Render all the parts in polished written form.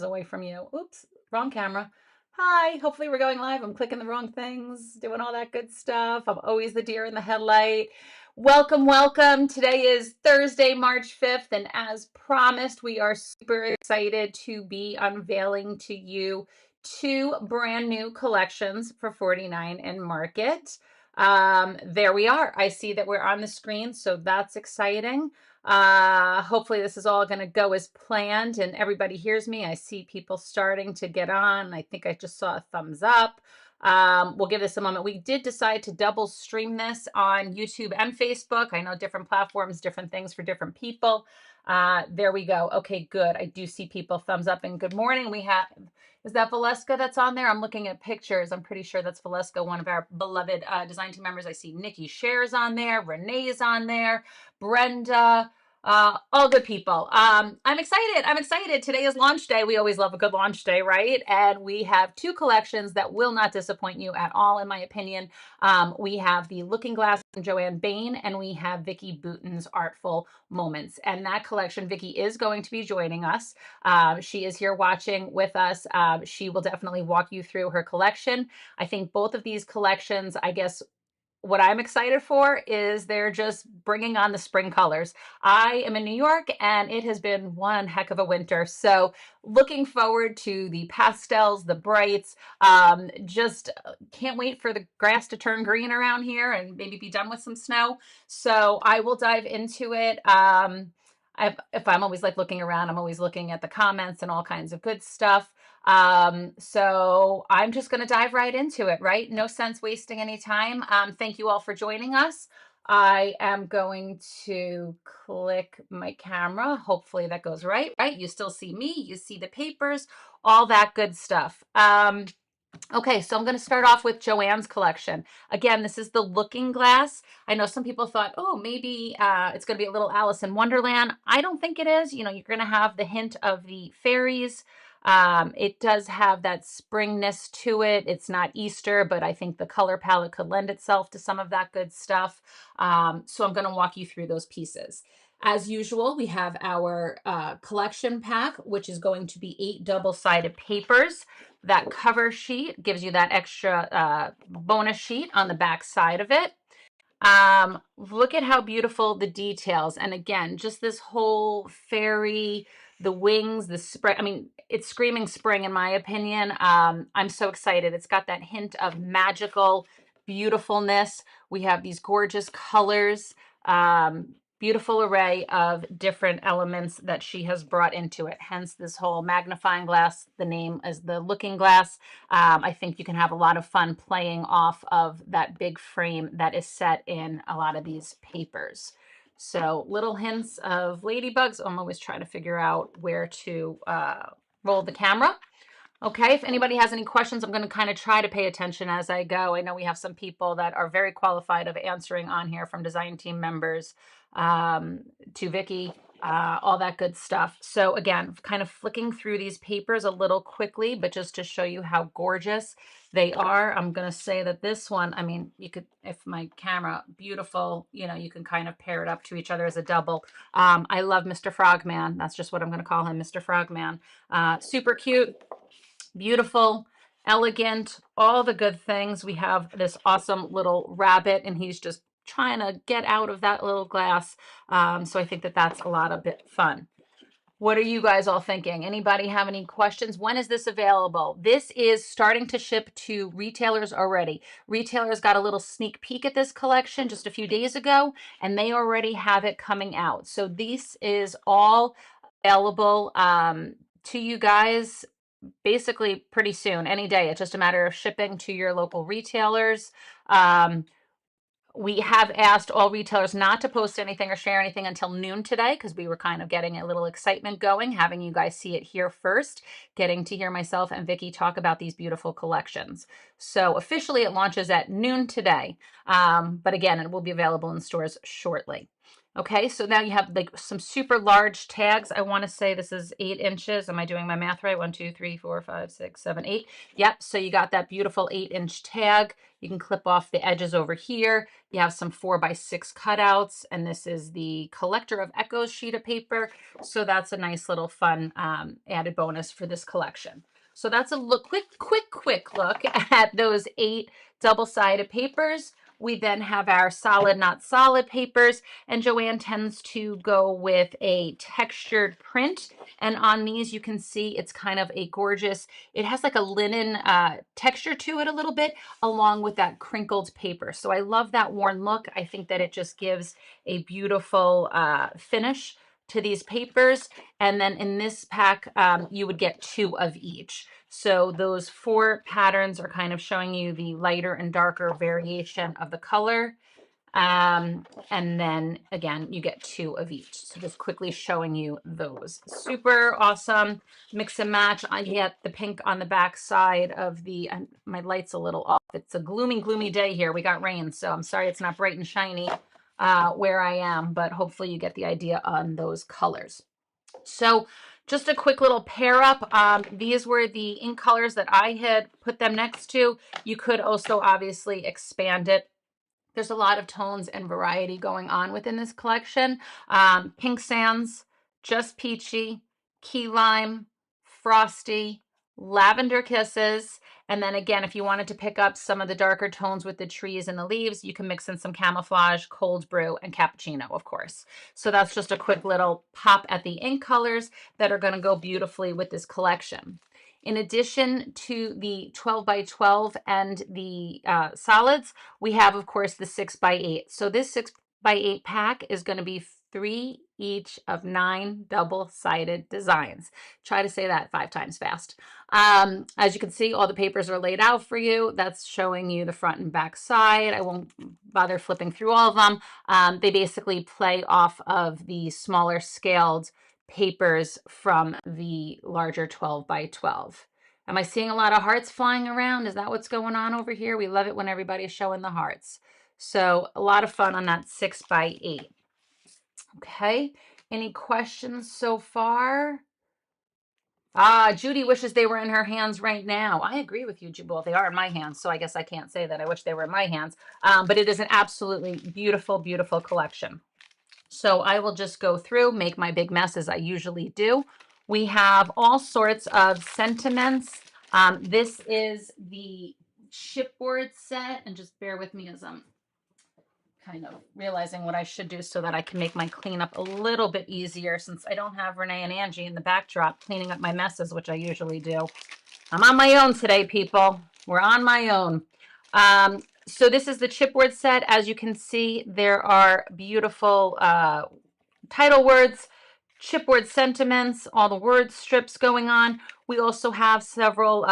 away from you. Oops, wrong camera. Hi, hopefully we're going live. I'm clicking the wrong things, doing all that good stuff. I'm always the deer in the headlight. Welcome, welcome. Today is Thursday, March 5th, and as promised, we are super excited to be unveiling to you two brand new collections for 49 and Market. There we are. I see that we're on the screen, so that's exciting. Hopefully this is all going to go as planned and everybody hears me. I see people starting to get on. I think I just saw a thumbs up. We'll give this a moment. We did decide to double stream this on YouTube and Facebook. I know different platforms, different things for different people. There we go. Okay, good. I do see people thumbs up and good morning. We have, is that Valeska that's on there? I'm looking at pictures. I'm pretty sure that's Valeska, one of our beloved design team members. I see Nikki Share's on there. Renee's on there. Brenda, all good people. I'm excited. I'm excited. Today is launch day. We always love a good launch day, right? And we have two collections that will not disappoint you at all, in my opinion. We have the Looking Glass from Joanne Bain, and we have Vicki Booten's Artful Moments. And that collection, Vicki is going to be joining us. She is here watching with us. She will definitely walk you through her collection. I think both of these collections, I guess, what I'm excited for is they're just bringing on the spring colors. I am in New York and it has been one heck of a winter. So looking forward to the pastels, the brights. Just can't wait for the grass to turn green around here and maybe be done with some snow. So I will dive into it. If I'm always like looking around, I'm always looking at the comments and all kinds of good stuff. So I'm just going to dive right into it, right? No sense wasting any time. Thank you all for joining us. I am going to click my camera. Hopefully that goes right, right? You still see me, you see the papers, all that good stuff. Okay, so I'm going to start off with Joanne's collection. Again, this is the Looking Glass. I know some people thought, oh, maybe it's going to be a little Alice in Wonderland. I don't think it is. You know, you're going to have the hint of the fairies. It does have that springness to it. It's not Easter, but I think the color palette could lend itself to some of that good stuff. So I'm going to walk you through those pieces. As usual, we have our collection pack, which is going to be 8 double-sided papers. That cover sheet gives you that extra bonus sheet on the back side of it. Look at how beautiful the details. And again, just this whole fairy, the wings, the spring. I mean, it's screaming spring in my opinion. I'm so excited. It's got that hint of magical beautifulness. We have these gorgeous colors. Beautiful array of different elements that she has brought into it. Hence this whole magnifying glass, the name is the Looking Glass. I think you can have a lot of fun playing off of that big frame that is set in a lot of these papers. So little hints of ladybugs. I'm always trying to figure out where to roll the camera. Okay, if anybody has any questions, I'm going to kind of try to pay attention as I go. I know we have some people that are very qualified of answering on here, from design team members to Vicki, all that good stuff. So again, kind of flicking through these papers a little quickly, but just to show you how gorgeous they are. I'm going to say that this one, I mean, you could, if my camera, beautiful, you know, you can kind of pair it up to each other as a double. I love Mr. Frogman. That's just what I'm going to call him, Mr. Frogman. Super cute. Beautiful, elegant, all the good things. We have this awesome little rabbit, and he's just trying to get out of that little glass. So I think that that's a lot of bit fun. What are you guys all thinking? Anybody have any questions? When is this available? This is starting to ship to retailers already. Retailers got a little sneak peek at this collection just a few days ago, and they already have it coming out. So this is all available to you guys basically pretty soon, any day. It's just a matter of shipping to your local retailers. We have asked all retailers not to post anything or share anything until noon today, because we were kind of getting a little excitement going, having you guys see it here first, getting to hear myself and Vicki talk about these beautiful collections. So officially it launches at noon today. But again, it will be available in stores shortly. Okay, so now you have like some super large tags. I want to say this is 8 inches. Am I doing my math right? 1, 2, 3, 4, 5, 6, 7, 8. Yep, so you got that beautiful 8-inch tag. You can clip off the edges over here. You have some 4x6 cutouts, and this is the Collector of Echoes sheet of paper. So that's a nice little fun added bonus for this collection. So that's a look, quick look at those 8 double-sided papers. We then have our solid, not solid papers, and Joanne tends to go with a textured print. And on these, you can see it's kind of a gorgeous, it has like a linen texture to it a little bit, along with that crinkled paper. So I love that worn look. I think that it just gives a beautiful finish to these papers. And then in this pack, you would get 2 of each. So those 4 patterns are kind of showing you the lighter and darker variation of the color. And then again, you get 2 of each. So just quickly showing you those. Super awesome mix and match. I get the pink on the back side of the, my light's a little off. It's a gloomy day here. We got rain, so I'm sorry it's not bright and shiny where I am, but hopefully you get the idea on those colors. So just a quick little pair up. These were the ink colors that I had put them next to. You could also obviously expand it. There's a lot of tones and variety going on within this collection. Pink Sands, Just Peachy, Key Lime, Frosty, Lavender Kisses. And then again, if you wanted to pick up some of the darker tones with the trees and the leaves, you can mix in some camouflage, cold brew, and cappuccino, of course. So that's just a quick little pop at the ink colors that are going to go beautifully with this collection. In addition to the 12 by 12 and the solids, we have, of course, the 6 by 8. So this 6 by 8 pack is going to be 3 each of 9 double-sided designs. Try to say that 5 times fast. As you can see, all the papers are laid out for you. That's showing you the front and back side. I won't bother flipping through all of them. They basically play off of the smaller scaled papers from the larger 12 by 12. Am I seeing a lot of hearts flying around? Is that what's going on over here? We love it when everybody's showing the hearts. So a lot of fun on that 6 by 8. Okay, any questions so far? Judy wishes they were in her hands right now. I agree with you, Well, they are in my hands, so I guess I can't say that I wish they were in my hands. But it is an absolutely beautiful collection. So I will just go through, make my big mess as I usually do. We have all sorts of sentiments. This is the chipboard set, and just bear with me as I'm kind of realizing what I should do so that I can make my cleanup a little bit easier, since I don't have Renee and Angie in the backdrop cleaning up my messes, which I usually do. I'm on my own today, people. We're on my own. So this is the chipboard set. As you can see, there are beautiful title words, chipboard sentiments, all the word strips going on. We also have several,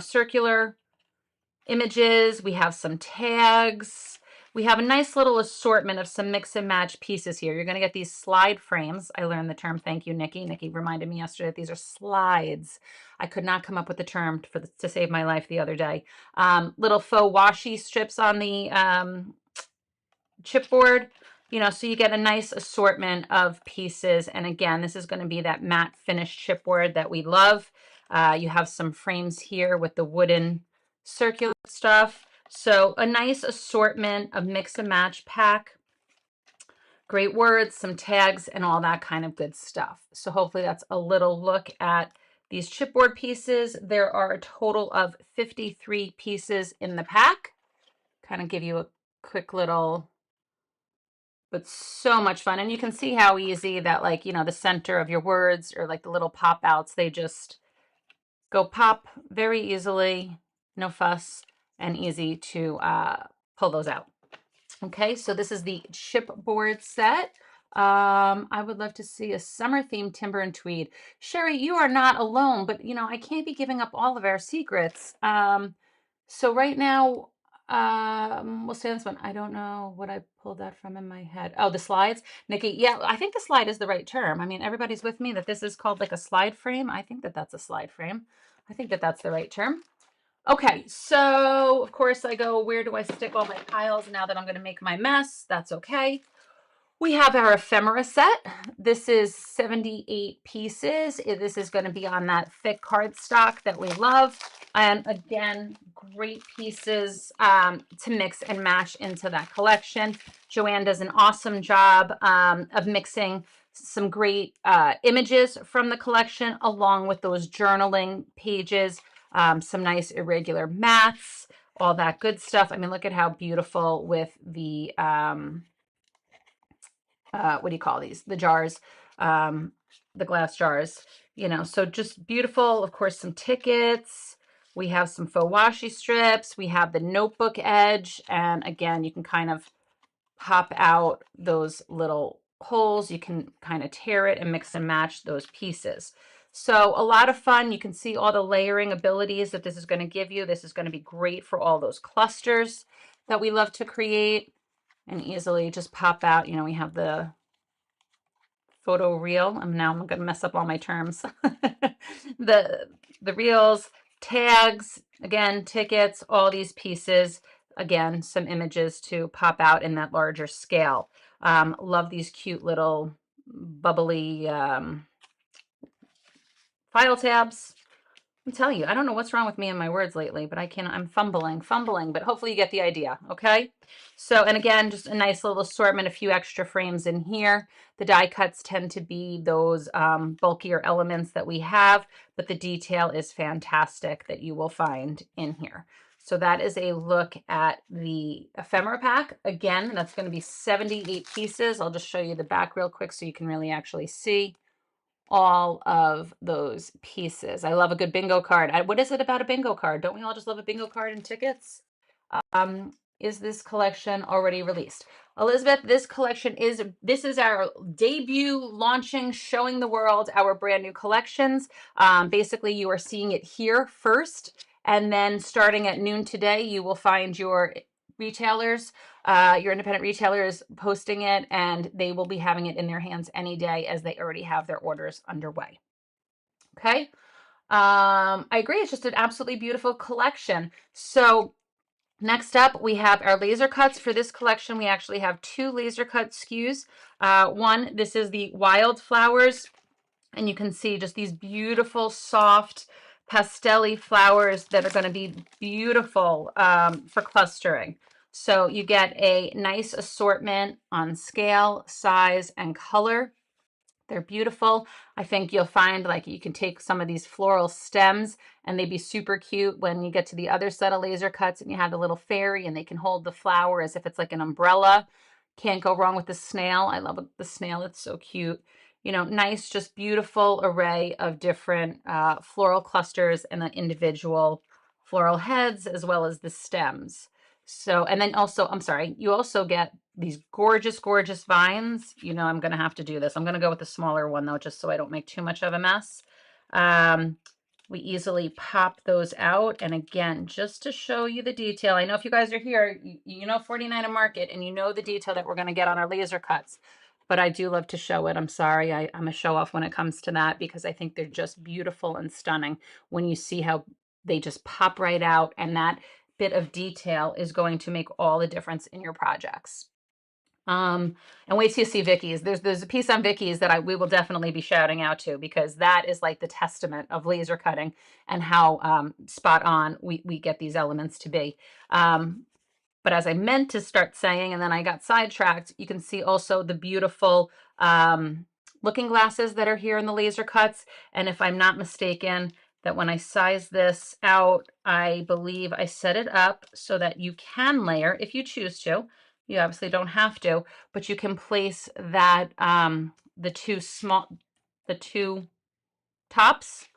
circular images. We have some tags. We have a nice little assortment of some mix and match pieces here. You're going to get these slide frames. I learned the term. Thank you, Nikki. Nikki reminded me yesterday that these are slides. I could not come up with the term to save my life the other day. Little faux washi strips on the chipboard. So you get a nice assortment of pieces. And again, this is going to be that matte finished chipboard that we love. You have some frames here with the wooden circular stuff. So a nice assortment of mix and match pack. Great words, some tags, and all that kind of good stuff. So hopefully that's a little look at these chipboard pieces. There are a total of 53 pieces in the pack. Kind of give you a quick little, but so much fun. And you can see how easy that, like, the center of your words or like the little pop outs, they just go pop very easily, no fuss, and easy to pull those out. Okay, so this is the chipboard set. I would love to see a summer themed timber and tweed. Sherry, you are not alone, but I can't be giving up all of our secrets. So right now, we'll say this one. I don't know what I pulled that from in my head. Oh, the slides. Nikki, yeah, I think the slide is the right term. I mean, everybody's with me that this is called like a slide frame. I think that that's a slide frame. I think that that's the right term. Okay, so of course I go, where do I stick all my piles now that I'm going to make my mess? That's okay. We have our ephemera set. This is 78 pieces. This is going to be on that thick cardstock that we love. And again, great pieces to mix and match into that collection. Joanne does an awesome job of mixing some great images from the collection along with those journaling pages, some nice irregular mats, all that good stuff. I mean, look at how beautiful with the what do you call these? The jars, um, the glass jars, you know, so just beautiful. Of course, some tickets. We have some faux washi strips. We have the notebook edge. And again, you can kind of pop out those little holes. You can kind of tear it and mix and match those pieces. So a lot of fun. You can see all the layering abilities that this is going to give you. This is going to be great for all those clusters that we love to create and easily just pop out. You know, we have the photo reel. I'm going to mess up all my terms. the reels, tags, again, tickets, all these pieces. Again, some images to pop out in that larger scale. Love these cute little bubbly file tabs. I'm telling you, I don't know what's wrong with me and my words lately, but I'm fumbling, but hopefully you get the idea, okay? So, and again, just a nice little assortment, a few extra frames in here. The die cuts tend to be those bulkier elements that we have, but the detail is fantastic that you will find in here. So that is a look at the ephemera pack. Again, that's going to be 78 pieces. I'll just show you the back real quick so you can really actually see all of those pieces. I love a good bingo card. What is it about a bingo card? Don't we all just love a bingo card and tickets? Is this collection already released? Elizabeth, this is our debut launching, showing the world our brand new collections. Basically, you are seeing it here first, and then starting at noon today, you will find your retailers, your independent retailers posting it, and they will be having it in their hands any day as they already have their orders underway. Okay. I agree. It's just an absolutely beautiful collection. So next up, we have our laser cuts. For this collection, we actually have two laser cut SKUs. One, this is the wildflowers, and you can see just these beautiful, soft, pastel-y flowers that are going to be beautiful for clustering. So you get a nice assortment on scale, size, and color. They're beautiful. I think you'll find like you can take some of these floral stems and they'd be super cute when you get to the other set of laser cuts and you have the little fairy and they can hold the flower as if it's like an umbrella. Can't go wrong with the snail. I love the snail. It's so cute. You know, nice, just beautiful array of different floral clusters and the individual floral heads as well as the stems. So, and then also, I'm sorry, you also get these gorgeous, gorgeous vines. You know, I'm going to have to do this. I'm going to go with the smaller one though, just so I don't make too much of a mess. We easily pop those out. And again, just to show you the detail, I know if you guys are here, you know 49 a market and you know the detail that we're going to get on our laser cuts. But I do love to show it. I'm sorry, I'm a show off when it comes to that because I think they're just beautiful and stunning when you see how they just pop right out, and that bit of detail is going to make all the difference in your projects. And wait till you see Vicki's. There's a piece on Vicki's that we will definitely be shouting out to because that is like the testament of laser cutting and how spot on we get these elements to be. But as I meant to start saying, and then I got sidetracked, you can see also the beautiful looking glasses that are here in the laser cuts. And if I'm not mistaken, that when I size this out, I believe I set it up so that you can layer if you choose to. You obviously don't have to, but you can place that the two tops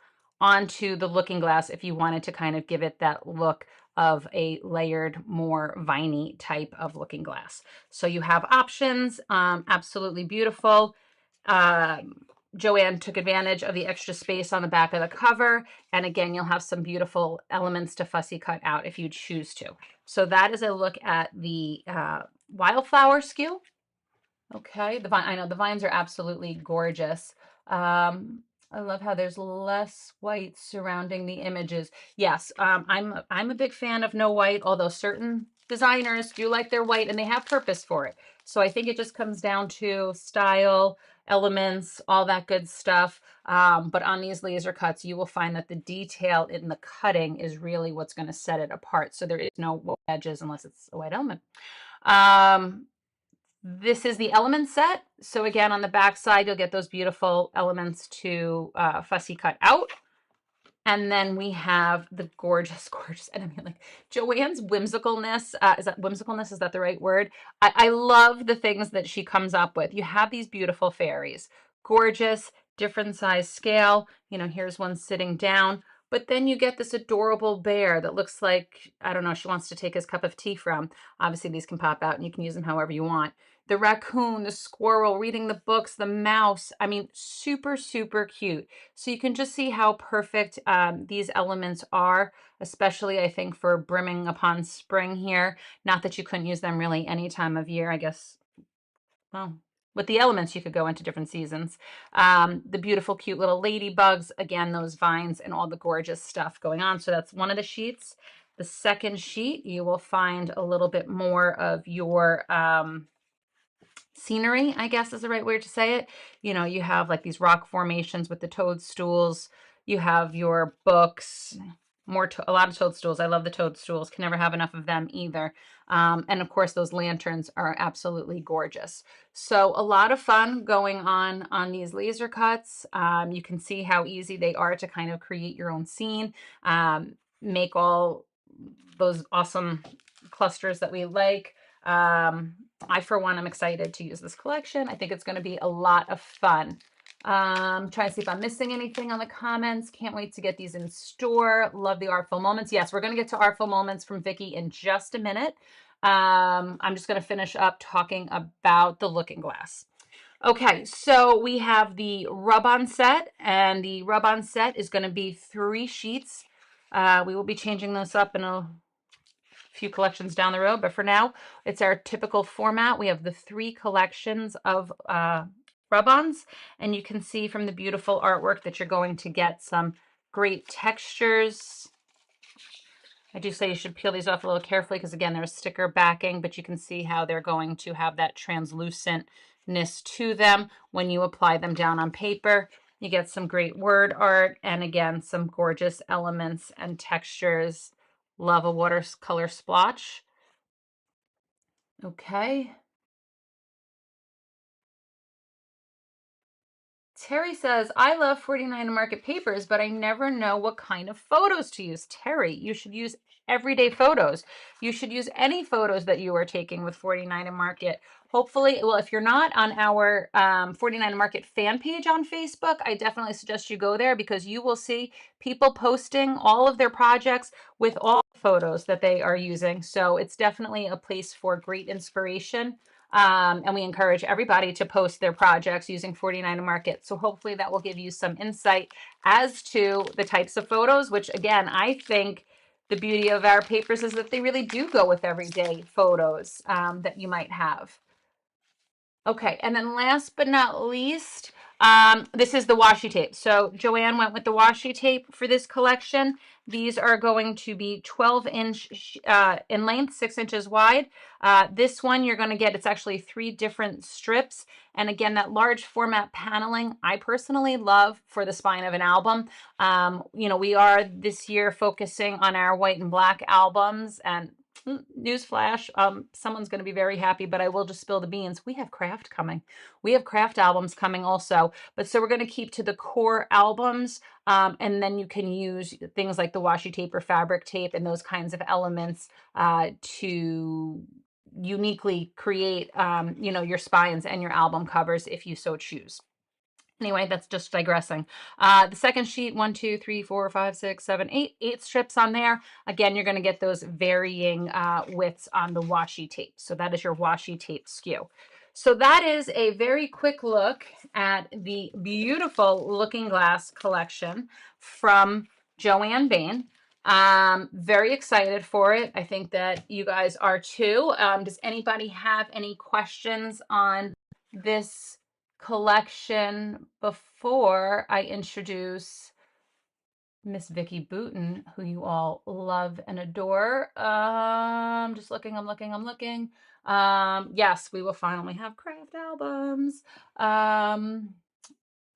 onto the looking glass if you wanted to kind of give it that look of a layered, more viney type of looking glass. So you have options, absolutely beautiful. Joanne took advantage of the extra space on the back of the cover. And again, you'll have some beautiful elements to fussy cut out if you choose to. So that is a look at the wildflower SKU. Okay, I know the vines are absolutely gorgeous. I love how there's less white surrounding the images. Yes, I'm a big fan of no white, although certain designers do like their white, and they have purpose for it. So I think it just comes down to style, elements, all that good stuff. But on these laser cuts, you will find that the detail in the cutting is really what's going to set it apart. So there is no edges unless it's a white element. This is the element set. So again, on the back side, you'll get those beautiful elements to fussy cut out. And then we have the gorgeous, gorgeous, and I mean, like, Joanne's whimsicalness. Is that whimsicalness? Is that the right word? I love the things that she comes up with. You have these beautiful fairies, gorgeous, different size scale. You know, here's one sitting down. But then you get this adorable bear that looks like, I don't know, she wants to take his cup of tea from. Obviously, these can pop out and you can use them however you want. The raccoon, the squirrel, reading the books, the mouse. I mean, super, super cute. So you can just see how perfect these elements are, especially I think for brimming upon spring here. Not that you couldn't use them really any time of year, I guess. Well, with the elements, you could go into different seasons. The beautiful, cute little ladybugs, again, those vines and all the gorgeous stuff going on. So that's one of the sheets. The second sheet, you will find a little bit more of your scenery, I guess is the right way to say it. You know, you have like these rock formations with the toadstools. You have your books, a lot of toadstools. I love the toadstools. Can never have enough of them either. And of course, those lanterns are absolutely gorgeous. So a lot of fun going on these laser cuts. You can see how easy they are to kind of create your own scene, make all those awesome clusters that we like. I, for one, am excited to use this collection. I think it's going to be a lot of fun. Trying to see if I'm missing anything on the comments. Can't wait to get these in store. Love the Artful Moments. Yes, we're going to get to Artful Moments from Vicki in just a minute. I'm just going to finish up talking about the Looking Glass. Okay, so we have the rub-on set, and the rub-on set is going to be 3 sheets. We will be changing this up in a few collections down the road, but for now, it's our typical format. We have the 3 collections of rub-ons, and you can see from the beautiful artwork that you're going to get some great textures. I do say you should peel these off a little carefully because, again, there's sticker backing, but you can see how they're going to have that translucentness to them when you apply them down on paper. You get some great word art and, again, some gorgeous elements and textures. Love a watercolor splotch. Okay. Terry says, I love 49 Market papers, but I never know what kind of photos to use. Terry, you should use everyday photos. You should use any photos that you are taking with 49 Market. Hopefully, well, if you're not on our 49 Market fan page on Facebook, I definitely suggest you go there because you will see people posting all of their projects with all the photos that they are using. So it's definitely a place for great inspiration. And we encourage everybody to post their projects using 49 Market. So hopefully that will give you some insight as to the types of photos, which again, I think the beauty of our papers is that they really do go with everyday photos that you might have. Okay, and then last but not least, this is the washi tape. So Joanne went with the washi tape for this collection. These are going to be 12-inch in length, 6 inches wide. This one you're going to get, it's actually 3 different strips. And again, that large format paneling, I personally love for the spine of an album. You know, we are this year focusing on our white and black albums, and newsflash, someone's going to be very happy, but I will just spill the beans. We have craft coming. We have craft albums coming also. But so we're going to keep to the core albums, and then you can use things like the washi tape or fabric tape and those kinds of elements to uniquely create, you know, your spines and your album covers if you so choose. Anyway, that's just digressing. The second sheet, 1, 2, 3, 4, 5, 6, 7, 8, 8 strips on there. Again, you're going to get those varying widths on the washi tape. So that is your washi tape SKU. So that is a very quick look at the beautiful Looking Glass collection from Joanne Bain. Very excited for it. I think that you guys are too. Does anybody have any questions on this collection before I introduce Miss Vicki Booten, who you all love and adore. Just looking, I'm looking. Yes, we will finally have craft albums. Um,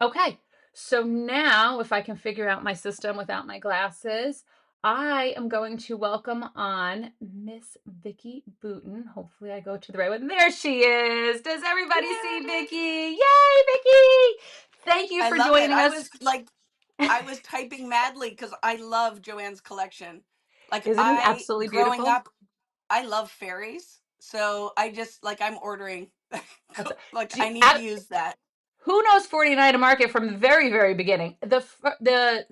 okay, so now if I can figure out my system without my glasses, I am going to welcome on Miss Vicki Booten. Hopefully I go to the right one. There she is. Does everybody see Yay! Vicki? Yay, Vicki! Thank you I for love it. joining us. I was typing madly because I love Joanne's collection. Like Isn't it absolutely growing beautiful? up, I love fairies. So I just like I'm ordering. That's Like do, I need to use that. who knows 49 to market from the very, very beginning. The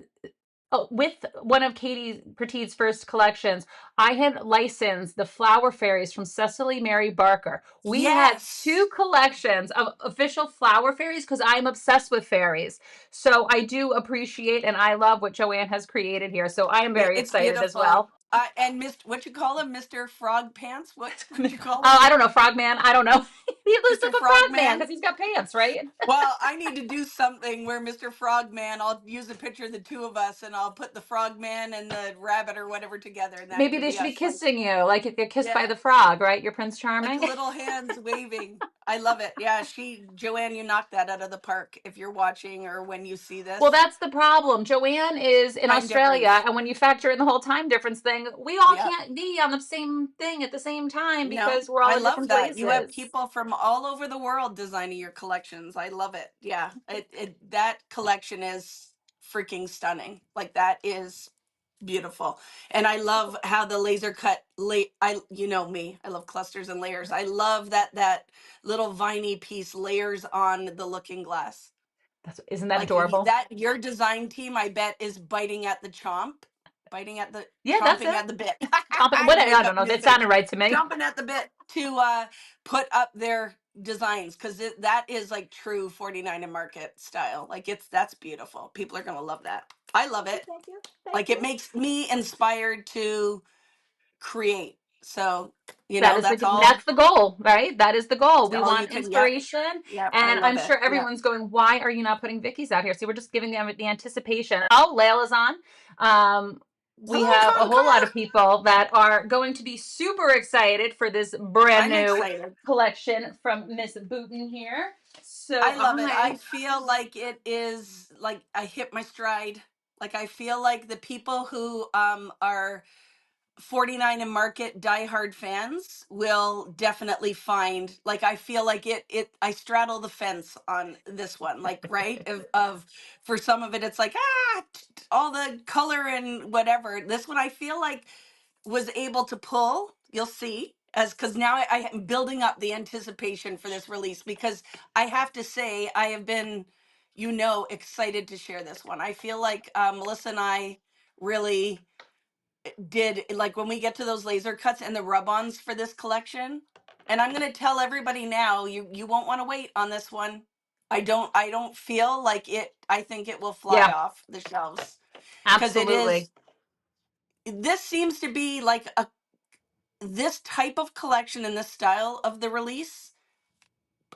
with one of Katie Petit's first collections, I had licensed the flower fairies from Cecily Mary Barker. We had Yes. two collections of official flower fairies because I'm obsessed with fairies. So I do appreciate and I love what Joanne has created here. So I am Yeah, very it's excited as beautiful. well. And Mr. What you call him, Mr. Frog Pants? What you call him, I don't know, Frogman. I don't know. He looks Mr. like a frogman Frogman? because he's got pants, right? Well, I need to do something where Mr. Frogman, I'll use a picture of the two of us and I'll put the Frogman and the rabbit or whatever together, and that Maybe could they be should be us. Like, kissing you, like you get kissed by yeah, the frog, right? You're Prince like Charming. little hands waving. I love it. Yeah, Joanne, you knocked that out of the park if you're watching or when you see Well, this. that's the problem. Joanne is in Time Australia, difference. and when you factor in the whole time difference thing, we all Yep. can't be on the same thing at the same time No, because we're all I in love different that. You have places. people from all over the world designing your collections. I love it. Yeah. That collection is freaking stunning. Like that is beautiful. And I love how the laser cut I you know me. I love clusters and layers. I love that little viney piece layers on the looking glass. Isn't that Like adorable? that your design team I bet is Yeah, that's chomping it. at the bit. I What I make don't up know. new That things. sounded right to me. Chomping at the bit to put up their designs because that is like true 49 and market style. Like that's beautiful. People are gonna love that. I love Thank you, it. thank you, thank Like it you. makes me inspired to create. So, That is that's the goal, right? That is the goal. We all you want can. Yep. inspiration, Yep. I and love I'm it. sure Yep. everyone's going, "Why are you not putting Vicky's out here?" See, we're just giving them the anticipation. Oh, Layla's on. We Hello, have a whole lot Concord. of people that are going to be super excited for this brand I'm new excited. collection from Miss Booten here. So I love it. I I feel like it is like I hit my stride. Like I feel like the people who are 49 and market diehard fans will definitely find, like I feel like I straddle the fence on this one, like right of for some of it it's like all the color and whatever. This one I feel like was able to pull, you'll see, as because now I am building up the anticipation for this release because I have to say I have been, excited to share this one. I feel like Melissa and I really did, like when we get to those laser cuts and the rub-ons for this collection. And I'm going to tell everybody now, you won't want to wait on this one. I don't feel like it. I think it will fly yeah, off the shelves because absolutely. this seems to be like this type of collection and this style of the release.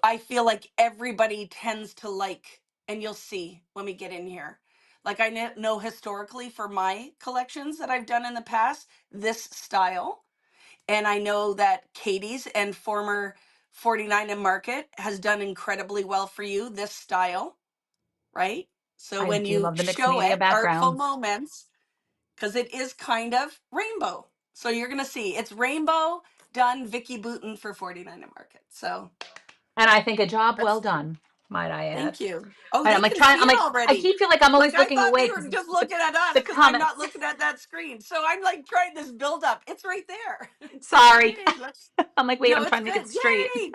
I feel like everybody tends to like, and you'll see when we get in here. Like I know historically for my collections that I've done in the past, this style. And I know that Katie's and former 49 and Market has done incredibly well for you, this style, right? So I when do you love the mixed show media it, Artful backgrounds. Moments, because it is kind of rainbow. So you're going to see it's rainbow done Vicki Booten for 49 and Market. So And I think a job well that's, done, might I add. thank you. Oh, And they can see I'm it like, I already. keep feel like I'm Like always I looking thought away they because were just looking at us the because I'm not comments. looking at that screen. So I'm like trying this build up. It's right there. Sorry. Yay. I'm like, wait, No, I'm it's trying to make it good. straight. Yay.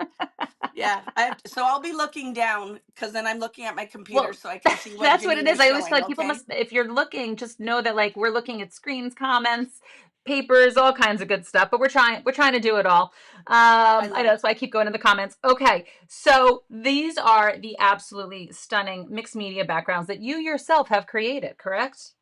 Yeah, so I'll be looking down because then I'm looking at my computer Well, so I can see what that's what it Janine is. is I always feel showing. like people Okay. must, if you're looking, just know that like we're looking at screens, comments, papers, all kinds of good stuff. But we're trying to do it all. I I love know, it. so I keep going to the comments. Okay, so these are the absolutely stunning mixed media backgrounds that you yourself have created, correct?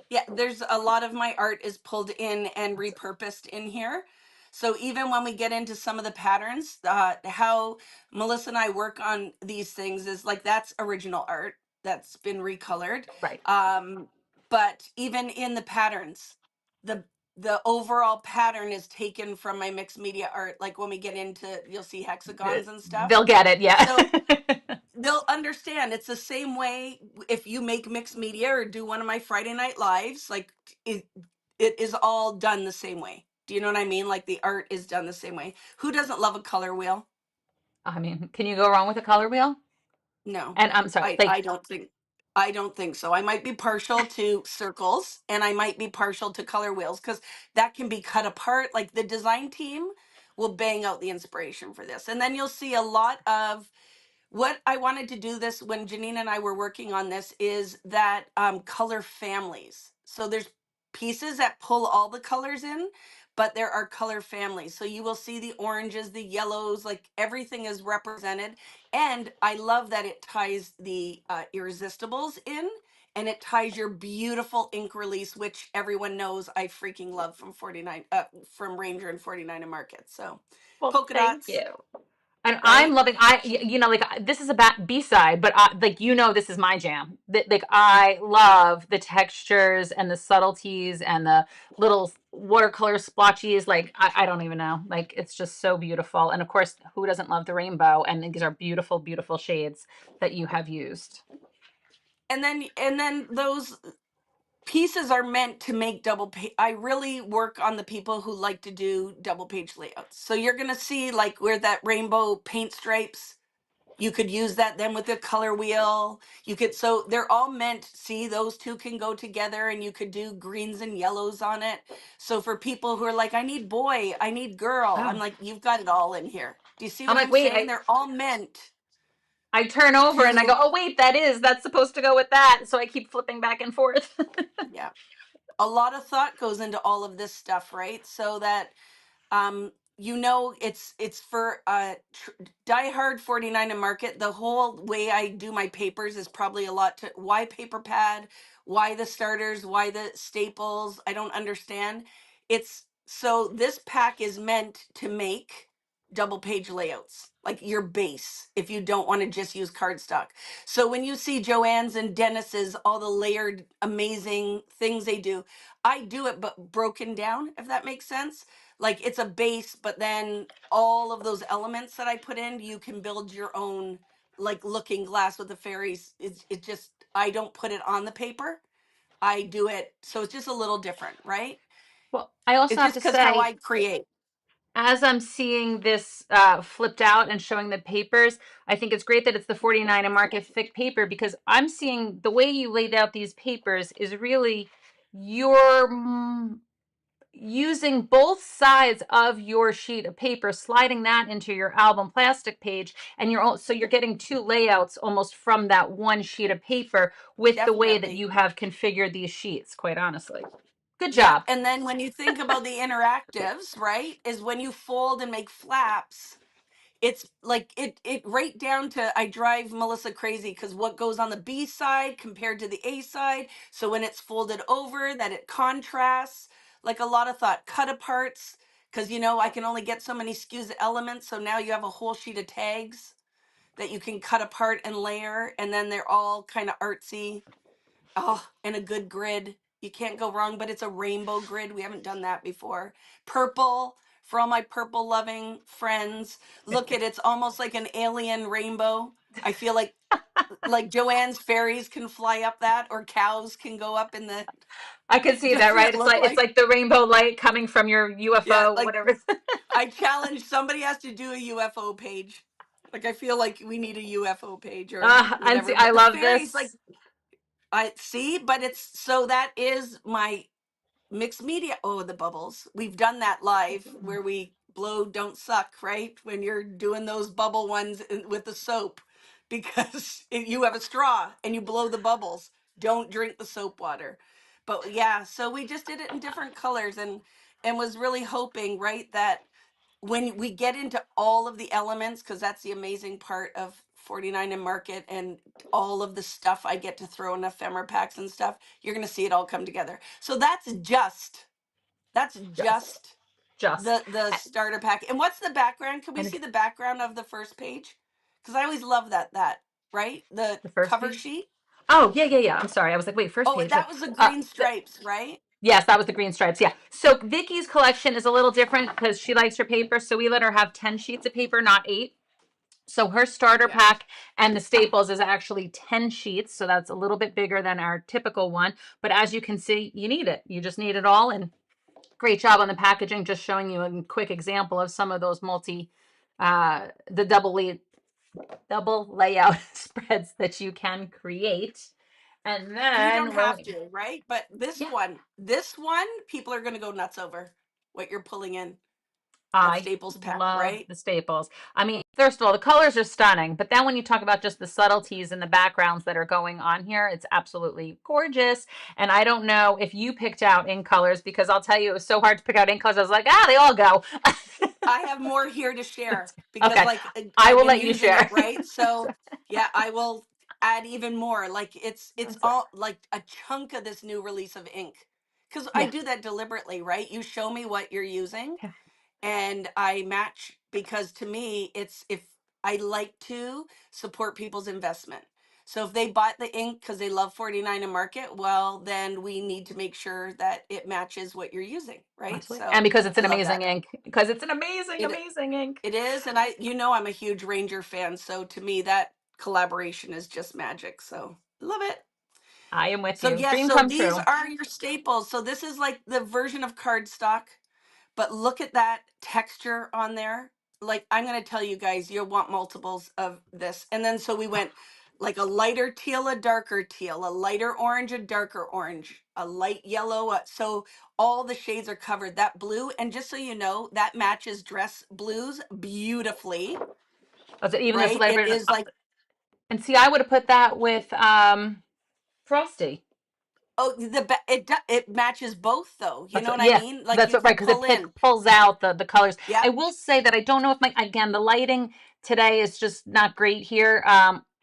Yeah, there's a lot of my art is pulled in and repurposed in here. So even when we get into some of the patterns, how Melissa and I work on these things is like that's original art that's been recolored. Right. Um, but even in the patterns, the the overall pattern is taken from my mixed media art. Like when we get into, you'll see hexagons and stuff. They'll get it, yeah. So they'll understand. It's the same way if you make mixed media or do one of my Friday night lives, like it it is all done the same way. Do you know what I mean? Like the art is done the same way. Who doesn't love a color wheel? I mean, can you go wrong with a color wheel? No. And I'm sorry, like, I don't think so. I might be partial to circles and I might be partial to color wheels because that can be cut apart. Like the design team will bang out the inspiration for this. And then you'll see a lot of what I wanted to do this when Janine and I were working on this is that color families. So there's pieces that pull all the colors in, but there are color families. So you will see the oranges, the yellows, like everything is represented. And I love that it ties the irresistibles in and it ties your beautiful ink release, which everyone knows I freaking love from 49, from Ranger and 49 and Market. So well, polka thank dots, you. And I'm right? loving, like this is a B-side, but like, this is my jam. Like, I love the textures and the subtleties and the little watercolor splotches. Like, I don't even know. Like, it's just so beautiful. And of course, who doesn't love the rainbow? And these are beautiful, beautiful shades that you have used. And then those pieces are meant to make double page. I really work on the people who like to do double page layouts. So you're going to see like where that rainbow paint stripes, you could use that then with a color wheel. You could, so they're all meant, see, those two can go together and you could do greens and yellows on it. So for people who are like, I need boy, I need girl, I'm Oh, like, you've got it all in here. Do you see I'm what like, I'm wait, saying? They're all meant I turn over and I go, to, oh, wait, that's supposed to go with that. So I keep flipping back and forth. yeah. A lot of thought goes into all of this stuff, right? So that it's for diehard 49 and Market. The whole way I do my papers is probably a lot to why paper pad, why the starters, why the staples. I don't understand. It's so this pack is meant to make double page layouts like your base if you don't want to just use cardstock. So when you see Joanne's and Dennis's all the layered amazing things they do, I do it but broken down, if that makes sense. Like it's a base, but then all of those elements that I put in, you can build your own like looking glass with the fairies. It just, I don't put it on the paper. I do it. So it's just a little different, right? Well, I also It's have just to because how say, I create. as I'm seeing this flipped out and showing the papers, I think it's great that it's the 49 and Market thick paper, because I'm seeing the way you laid out these papers is really your using both sides of your sheet of paper, sliding that into your album plastic page, and so you're getting two layouts almost from that one sheet of paper with the way that Definitely. you have configured these sheets, quite honestly. Good Yep. job. And then when you think about the interactives, right, is when you fold and make flaps, it's like it right down to I drive Melissa crazy because what goes on the B side compared to the A side. So when it's folded over, that it contrasts. Like a lot of thought, cut aparts, because I can only get so many SKUs of elements. So now you have a whole sheet of tags that you can cut apart and layer, and then they're all kind of artsy. Oh, and a good grid. You can't go wrong, but it's a rainbow grid. We haven't done that before. Purple for all my purple loving friends. Look at it's almost like an alien rainbow. I feel like Joanne's fairies can fly up that or cows can go up in the I could see that, doesn't right? it look It's like like the rainbow light coming from your yeah, UFO, like whatever. I challenge somebody has to do a UFO page. Like I feel like we need a UFO page or And see, whatever. I But the love fairies like this. I see, but it's so that is my mixed media. Oh, the bubbles. We've done that live where we blow don't suck, right? When you're doing those bubble ones with the soap because you have a straw and you blow the bubbles. Don't drink the soap water. But yeah, so we just did it in different colors and was really hoping, right, that when we get into all of the elements, because that's the amazing part of 49 and Market and all of the stuff I get to throw in ephemera packs and stuff, you're going to see it all come together. So that's Just, just just. the starter pack. And what's the background? Can we And see the background of the first page? Because I always love that, right? The the first cover page. sheet. Oh, yeah, yeah, yeah. I'm sorry. I was like, wait, first Oh, page. that was the Uh, green th- stripes, right? yes, that was the green stripes. Yeah. So Vicky's collection is a little different because she likes her paper. So we let her have 10 sheets of paper, not 8. So her starter Yeah. pack and the staples is actually 10 sheets. So that's a little bit bigger than our typical one. But as you can see, you need it. You just need it all. And great job on the packaging, just showing you a quick example of some of those the double layout spreads that you can create. And You don't then have to, right? But yeah, this one, people are going to go nuts over what you're pulling in. That I Staples pack, love right? the staples. I mean, first of all, the colors are stunning, but then when you talk about just the subtleties and the backgrounds that are going on here, it's absolutely gorgeous. And I don't know if you picked out ink colors because I'll tell you, it was so hard to pick out ink colors. I was like, they all go. I have more here to share because Okay, like I I've will been let you using it, share. right? So yeah, I will add even more. Like it's That's it. all like a chunk of this new release of ink. Cuz I Yeah. do that deliberately, right? You show me what you're using Yeah. and I match because to me it's if I like to support people's investment. So if they bought the ink because they love 49 and market, well then we need to make sure that it matches what you're using, right? Absolutely. And So because it's I an love amazing that. ink. Because it's an amazing, It amazing ink. it is, and I'm a huge Ranger fan, so to me that collaboration is just magic. So love it. I am with So you. yes, Dream so come these true. are your staples. So this is like the version of cardstock, but look at that texture on there. Like I'm gonna tell you guys, you'll want multiples of this. And then so we went like a lighter teal, a darker teal, a lighter orange, a darker orange, a light yellow. So all the shades are covered. That blue, and just so you know, that matches dress blues beautifully, Was it even this right? It flavor? is like, And see, I would have put that with Frosty. oh, it matches both though. You That's know what, what I yeah, mean? Like that's you what, right, can because it pull in. pulls out the colors. Yeah. I will say that I don't know if again, the lighting today is just not great here.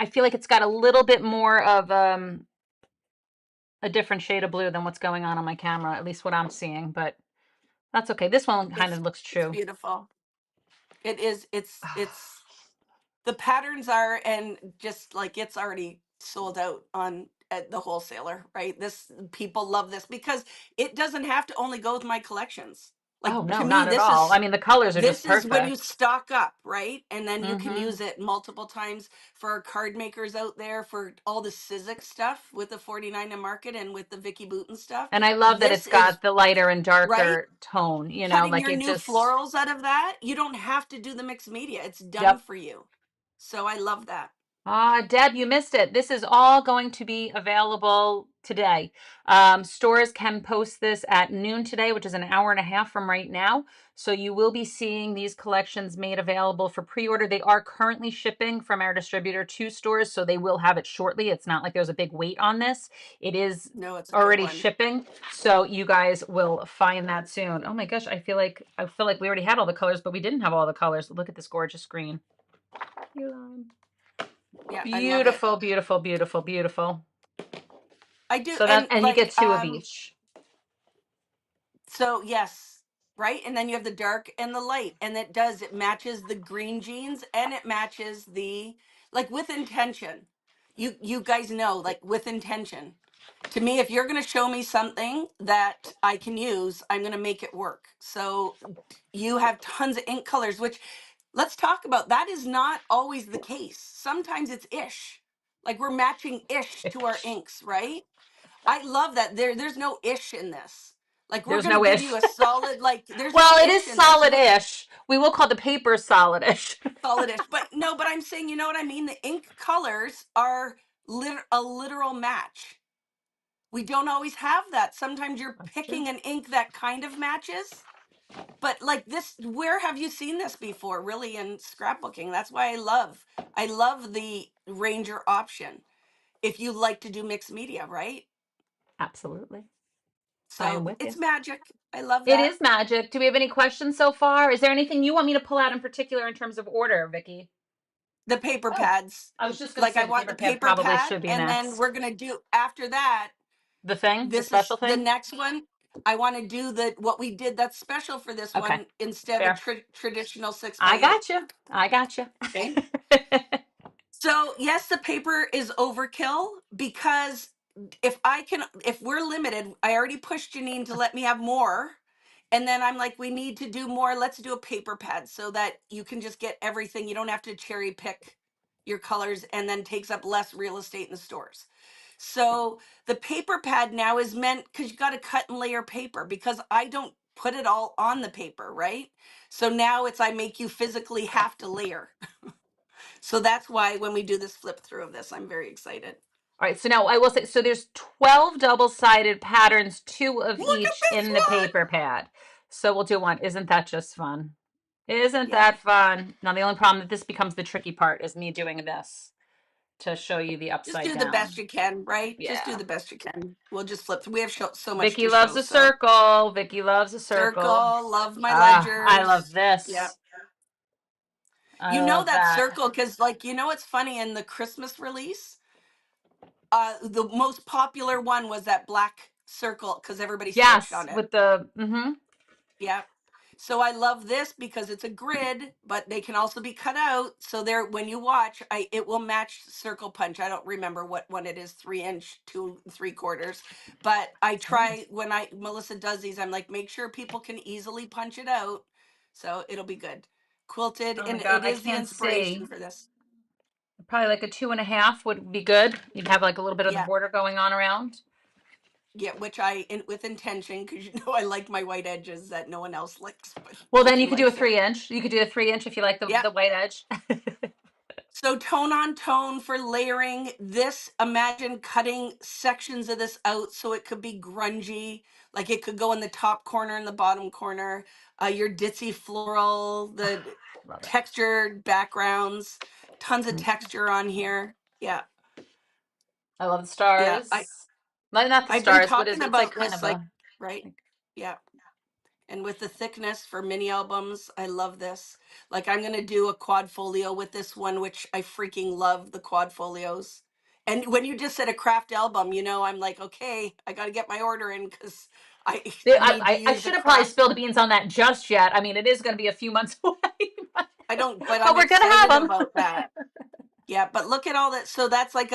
I feel like it's got a little bit more of a different shade of blue than what's going on my camera, at least what I'm seeing, but that's okay. This one kind of looks It's true. beautiful. It is. It's the patterns are, and just like it's already sold out on at the wholesaler, right? This people love this because it doesn't have to only go with my collections. Like Oh, to no, me, not at all. I mean, the colors are just this is when you perfect. stock up, right? And then you can Hmm. use it multiple times for our card makers out there for all the Sizzix stuff with the 49 and market and with the Vicki Booten stuff. And I love that This it's is got the lighter and right. darker tone, Cutting like your it new just, florals out of that, you don't have to do the mixed media. It's done yep. for you. So I love that. Deb, you missed it. This is all going to be available today. Stores can post this at noon today, which is an hour and a half from right now. So you will be seeing these collections made available for pre-order. They are currently shipping from our distributor to stores, so they will have it shortly. It's not like there's a big wait on this. It is No, it's a good already one. shipping, so you guys will find that soon. Oh my gosh, I feel like we already had all the colors, but we didn't have all the colors. Look at this gorgeous green. Yeah, I love it. Beautiful, beautiful, beautiful, beautiful. I do. So that, And and you get like, two of each. so yes, right? And then you have the dark and the light. And it matches the green jeans and it matches the like with intention. You guys know, like with intention. To me, if you're gonna show me something that I can use, I'm gonna make it work. So you have tons of ink colors, which let's talk about that is not always the case. Sometimes it's ish. Like we're matching ish to our inks, right? I love that. There's no ish in this. Like we're There's gonna no give ish. you a solid, like there's no Well, it is ish in this. solid-ish. We will call the paper solid-ish. Solid ish. But no, but I'm saying, you know what I mean? The ink colors are a literal match. We don't always have that. Sometimes you're That's true. picking an ink that kind of matches. But like this, where have you seen this before? Really in scrapbooking. That's why I love the Ranger option. If you like to do mixed media, right? Absolutely. I am So with you. it's magic. I love It that. is magic. Do we have any questions so far? Is there anything you want me to pull out in particular in terms of order, Vicky? The paper Oh, pads. I was just going to Like I say the want the paper pad paper probably pad, should be and then next. we're gonna do after that. The thing, the This special is the thing? next one. I want to do the what we did that's special for this Okay, one instead of a fair. traditional six by I eight. got you. I got you. Okay. So yes, the paper is overkill because if we're limited, I already pushed Janine to let me have more. And then I'm like, we need to do more. Let's do a paper pad so that you can just get everything. You don't have to cherry pick your colors and then takes up less real estate in the stores. So the paper pad now is meant because you got to cut and layer paper because I don't put it all on the paper, right? So now it's I make you physically have to layer. So that's why when we do this flip through of this, I'm very excited. All right, so now I will say, so there's 12 double-sided patterns, 2 of Look at each this in the one. paper pad. So we'll do one. Isn't that just fun? Isn't Yeah. that fun? Now the only problem that this becomes the tricky part is me doing this to show you the Just upside do the best down. you can, right? Just do Yeah. the best you can. We'll just flip. We have so much Vicky to loves show. a So circle. Vicky loves a circle. circle, love my Ah, I love ledgers. Yeah. this. I You know love that that. circle because, like, you know what's funny in the Christmas release? The most popular one was that black circle because everybody stitched Yes, on it. with the mm-hmm. Yeah. So I love this because it's a grid, but they can also be cut out. So there, when you watch, it will match Circle Punch. I don't remember what one it is, 3 inch, 2 3/4. But I try when Melissa does these, I'm like, make sure people can easily punch it out. So it'll be good. Quilted, Oh my and God, it I is the can't inspiration see. for this. Probably like a 2.5 would be good. You'd have like a little bit of the Yeah. border going on around. Yeah, which with intention, because I like my white edges that no one else likes, but Well, then you Vicki could do a likes it. 3 inch. You could do a 3 inch if you like Yeah. the white edge. So tone on tone for layering this, imagine cutting sections of this out so it could be grungy, like it could go in the top corner and the bottom corner. Your ditzy floral, the Love it. textured backgrounds, tons of texture on here. Yeah, I love the yeah. I stars. Not the I've been stars. What is talking it? It's like about kind this, of like, a right? like, Yeah. And with the thickness for mini albums, I love this. Like I'm gonna do a quad folio with this one, which I freaking love the quad folios. And when you just said a craft album, I'm like, okay, I got to get my order in because I need to I use the should have probably craft. spilled the beans on that just yet. I mean, it is going to be a few months away, I don't, but but I'm we're going to have excited them. about that. Yeah, but look at all that. So that's like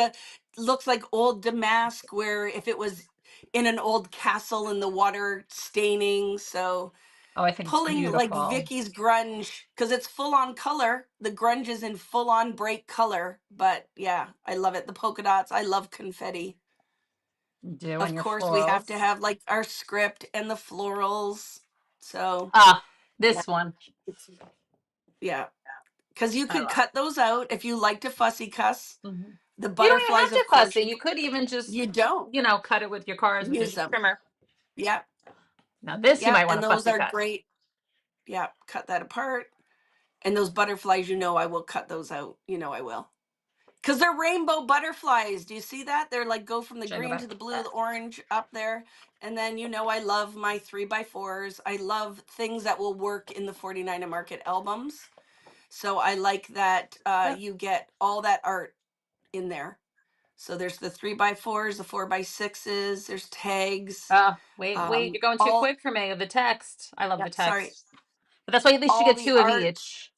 looks like old damask, where if it was in an old castle and the water staining. So Oh, I think it's pulling like beautiful. Vicky's grunge because it's full on color. The grunge is in full on bright color, but yeah, I love it. The polka dots, I love confetti. Doing Of your course, we have to florals. have like our script and the florals. So Ah, yeah, this one. it's, yeah, because you I could love cut those out if you like to fussy cuss. it. Hmm. The You don't even have butterflies, to of fuss course, it. You could even just, you don't cut it with your cars with your use them. trimmer. Yeah, Now this you yeah, might want and to those fussy are cut. great. Yeah, cut that apart. And those butterflies, I will cut those out. I will. Because they're rainbow butterflies. Do you see that? They're like go from the Should I go green to back? the blue, the orange up there. And then, I love my 3x4s. I love things that will work in the 49 and Market albums. So I like that Yep. you get all that art in there. So there's the 3x4s, the 4x6s, there's tags. Wait, you're going too All, quick for me. The text. I love yeah, the sorry, text. But that's why at least you all get the 2 of art. each.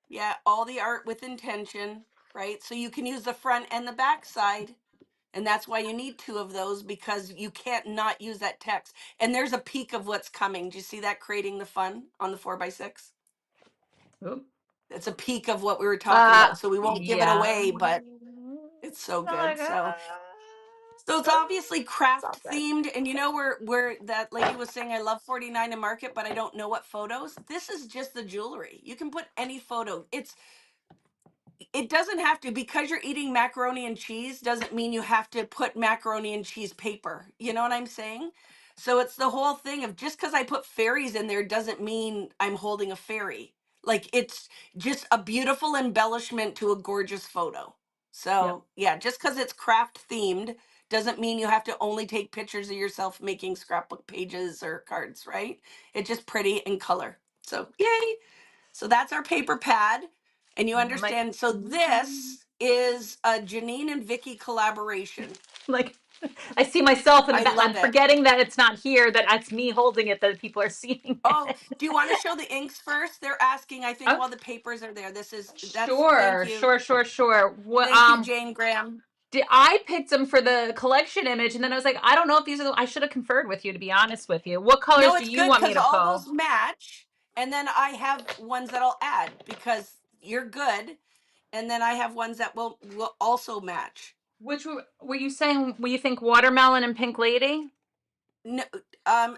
Yeah, all the art with intention, right? So you can use the front and the back side. And that's why you need two of those because you can't not use that text. And there's a peek of what's coming. Do you see that creating the fun on the 4x6? Oop. It's a peek of what we were talking about. So we won't give it Yeah. away, but it's so Oh my good. God. So it's obviously craft Stop it. themed. And where that lady was saying I love 49 and Market, but I don't know what photos. This is just the jewelry. You can put any photo. It doesn't have to, because you're eating macaroni and cheese doesn't mean you have to put macaroni and cheese paper. You know what I'm saying? So it's the whole thing of just because I put fairies in there doesn't mean I'm holding a fairy. Like it's just a beautiful embellishment to a gorgeous photo. Yep. So yeah, just because it's craft themed doesn't mean you have to only take pictures of yourself making scrapbook pages or cards, right? It's just pretty in color. So yay. So that's our paper pad. And you Like, understand. So this is a Janine and Vicki collaboration. like, I see myself in the I back. love I'm it. forgetting that it's not here, that it's me holding it, that people are seeing Oh, it. do you want to show the inks first? They're asking, I think, Oh, while the papers are there. That's, thank sure, you. sure, sure, sure. What, Thank you, Jane Graham. I picked them for the collection image, and then I was like, I don't know if these are I should have conferred with you, to be honest with you. What colors No, do it's you good want me because to all pull? those match. And then I have ones that I'll add because you're good. And then I have ones that will also match. Which were you saying? Were you think watermelon and pink lady? No,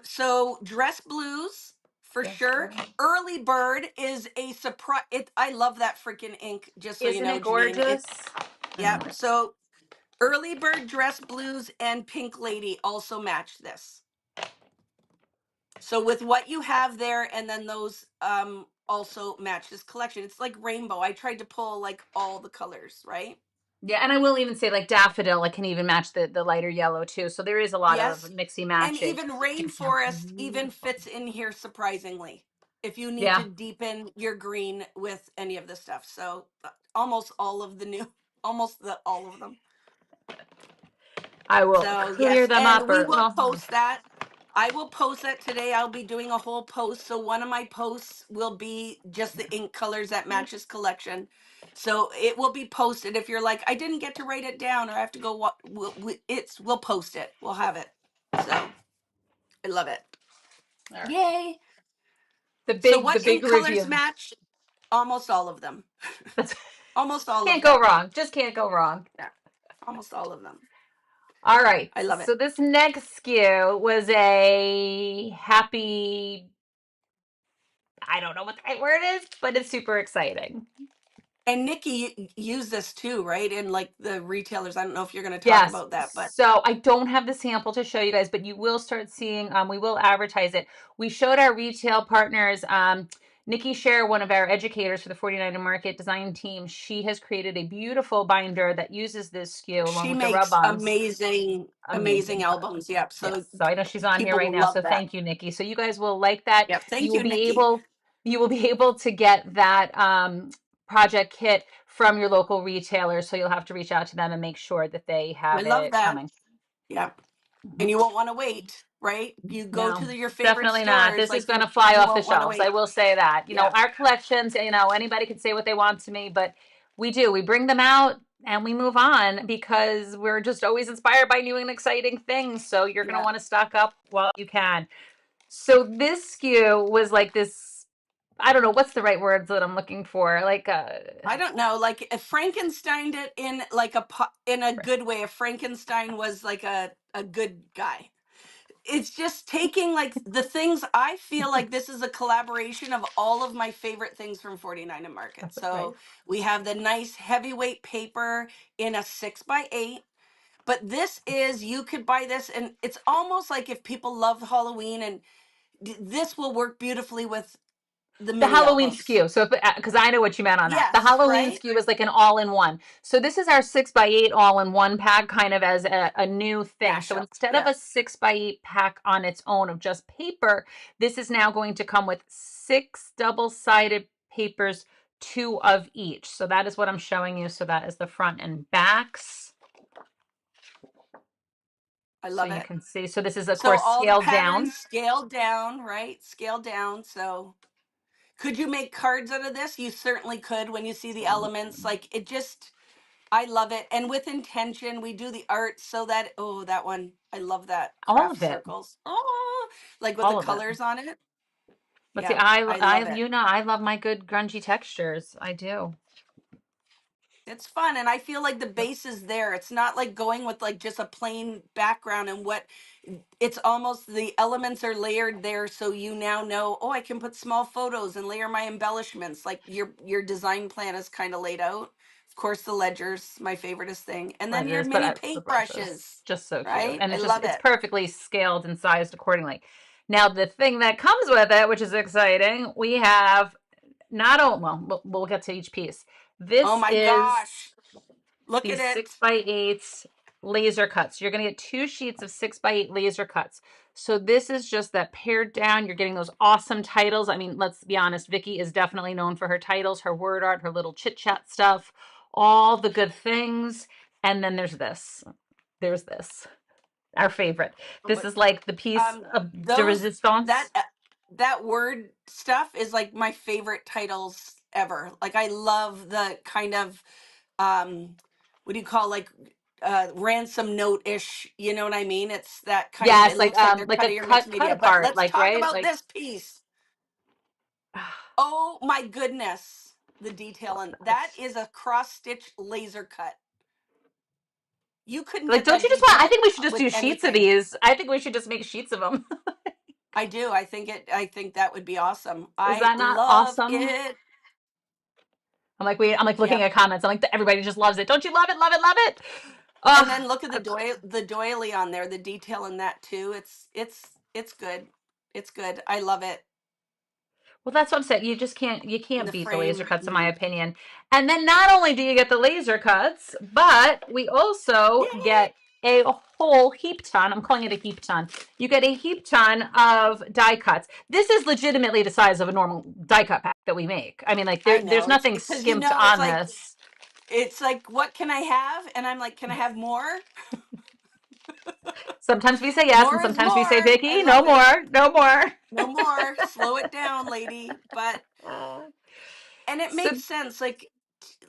so dress blues for Yes, sure. blue. Early bird is a surprise. I love that freaking ink. Just so you Isn't know, it Janine. gorgeous? Yeah. So early bird, dress blues, and pink lady also match this. So with what you have there, and then those also match this collection. It's like rainbow. I tried to pull like all the colors, right? Yeah, and I will even say like daffodil, I can even match the lighter yellow too. So there is a lot of Yes. mixy And matching. even See how rainforest even beautiful. fits in here surprisingly. If you need to Yeah, deepen your green with any of this stuff. So almost all of the new almost the all of them. I will So clear yes, them and up we or will well, post that. I will post that today. I'll be doing a whole post. So one of my posts will be just the ink colors that matches collection. So it will be posted. If you're like, I didn't get to write it down, or I have to go, what we'll post it. We'll have it. So I love it. all right. Yay! The So big the what big ink colors reveal. match? Almost all of them. That's Almost all of can't go them. wrong. Just can't go wrong. Yeah, almost all of them. All right. I love it. So this next SKU was a happy, I don't know what the right word is, but it's super exciting. And Nikki used this too, right? In like the retailers. I don't know if you're going to talk Yes. about that, but So I don't have the sample to show you guys, but you will start seeing, we will advertise it. We showed our retail partners, Nikki Scher, one of our educators for the 49 Market design team. She has created a beautiful binder that uses this SKU along she with the makes rub-ons. amazing, amazing Amazing. albums. Yep. Yes. So So I know she's on here people right will now. love So that. thank you, Nikki. So you guys will like that. Yep. You Thank will you, be Nikki. able, you will be able to get that project kit from your local retailer. So you'll have to reach out to them and make sure that they I have love it that. coming. Yep. And Mhm. you won't want to wait, right? You go No, to your favorite definitely not. stores, This is like going to fly you off the won't want to shelves. I wait. will say that. Yeah. Our collections, anybody can say what they want to me, but we do. We bring them out and we move on because we're just always inspired by new and exciting things. So you're going to Yeah. want to stock up while you can. So this SKU was like this, I don't know, what's the right words that I'm looking for? Like I don't know. Like if Frankenstein it in like in a good way. If Frankenstein was like a good guy, it's just taking like the things. I feel like this is a collaboration of all of my favorite things from 49 and Market. right. So we have the nice heavyweight paper in a 6x8. But this is, you could buy this, and it's almost like if people love Halloween, and this will work beautifully with the The mini Halloween albums. SKU. So, because I know what you meant on that. The Yes, Halloween right? SKU is like an all-in-one. So this is our 6x8 all-in-one pack, kind of as a new thing. So Mashup. instead of Yeah. a 6x8 pack on its own of just paper, this is now going to come with 6 double-sided papers, 2 of each. So that is what I'm showing you. So that is the front and backs. I So love you it. can see. So this is, of So course, all the scaled patterns down. scaled down, right? Scaled down. So could you make cards out of this? You certainly could when you see the elements. Like it just, I love it. And with intention, we do the art so that, oh, that one, I love that. All Craft of it. circles. Oh, like with the All of it. colors on it. But see, Yeah, I love it. I love my good grungy textures. I do. It's fun, and I feel like the base is there. It's not like going with like just a plain background, and what it's almost the elements are layered there, so you now know, oh, I can put small photos and layer my embellishments. Like your design plan is kind of laid out. Of course, the ledgers, my favoriteest thing, and then your Ledgers, but mini the brushes, paintbrushes, just so cute, right? and I it's love it's it. perfectly scaled and sized accordingly. Now, the thing that comes with it, which is exciting, we have not only we'll get to each piece. Oh This my is gosh, look at these it. 6x8 laser cuts. You're going to get 2 sheets of 6x8 laser cuts. So this is just that pared down. You're getting those awesome titles. I mean, let's be honest, Vicki is definitely known for her titles, her word art, her little chit chat stuff, all the good things. And then there's this. There's this. our favorite. This But is like the piece of de those that resistance. that word stuff is like my favorite titles ever. Like I love the kind of um what do you call like ransom note ish, you know what I mean? It's that kind of, it Yes, looks like they're like a cutting your mixed cut media. But apart, let's like talk right, about like this piece. Oh my goodness. The detail, and that that's is a cross stitch laser cut. You couldn't like, get don't that you just want? I detail think we should just with do sheets of anything. these. I think we should just make sheets of them. I do. I think that would be awesome. Is I that not love awesome? it. I'm like looking Yep. at comments. I'm like, everybody just loves it. Don't you love it? Love it? Love it? And Oh, then look at the doily on there, the detail in that too. It's good. It's good. I love it. well, that's what I'm saying. You And can't the beat the laser frame. cuts, in my opinion. And then not only do you get the laser cuts, but we also Yay! get a whole heap ton. I'm calling it a heap ton. You get a heap ton of die cuts. This is legitimately the size of a normal die cut pack that we make. I mean, like I there's know. It's nothing because you skimped know on this. it's like what can I have? And I'm like, can I have more? Sometimes we say yes, and More is sometimes we say, more. I Vicki, no love it. more, no more. No more. Slow it down, lady. But and it So makes sense.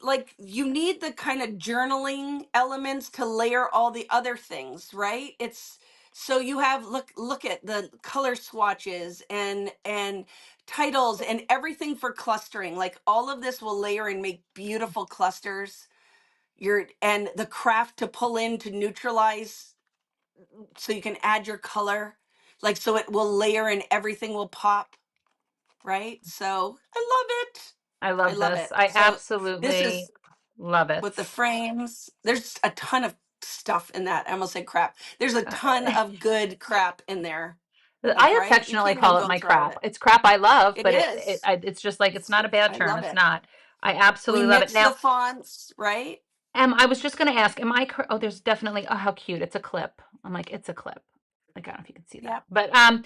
Like you need the kind of journaling elements to layer all the other things, right? It's so you have, look at the color swatches and titles and everything for clustering. Like all of this will layer and make beautiful clusters. Your and the craft to pull in to neutralize so you can add your color. Like so it will layer and everything will pop, right? So I love it. I I love love this. it. I So this absolutely is love with the it. frames. There's a ton of stuff in that. I almost said crap. There's a ton of good crap in there. Like, I right? You affectionately can't even call it go my through all of crap. it. It's crap I love, It but is. it's just like it's not a bad I term. love It's it. not. I We absolutely love it. mix the Now, fonts, right? I was just going to ask, am I oh, there's definitely, oh, how cute. It's a clip. I'm like, it's a clip. Like, I don't know if you can see that. Yep. But am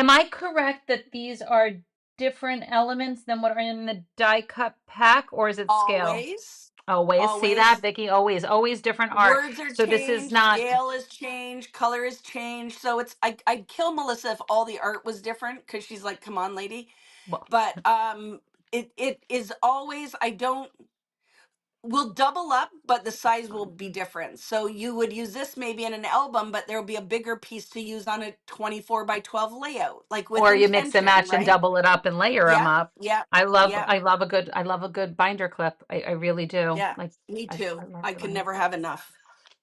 I correct that these are different elements than what are in the die cut pack, or is it scale? Always. Always. See that, Always. Vicki? Always different art. Words are So this is changed, not, scale is changed, color is changed. So it's I'd kill Melissa if all the art was different because she's like, come on, lady. well, But it is always, I don't, will double up, but the size will be different. So you would use this maybe in an album, but there will be a bigger piece to use on a 24 by 12 layout, like with or you mix and intention, match and right? double it up and layer them Yeah, up. yeah, yeah, I love a good binder clip. I really do. yeah. Like Me I too. love I could doing it. never have enough.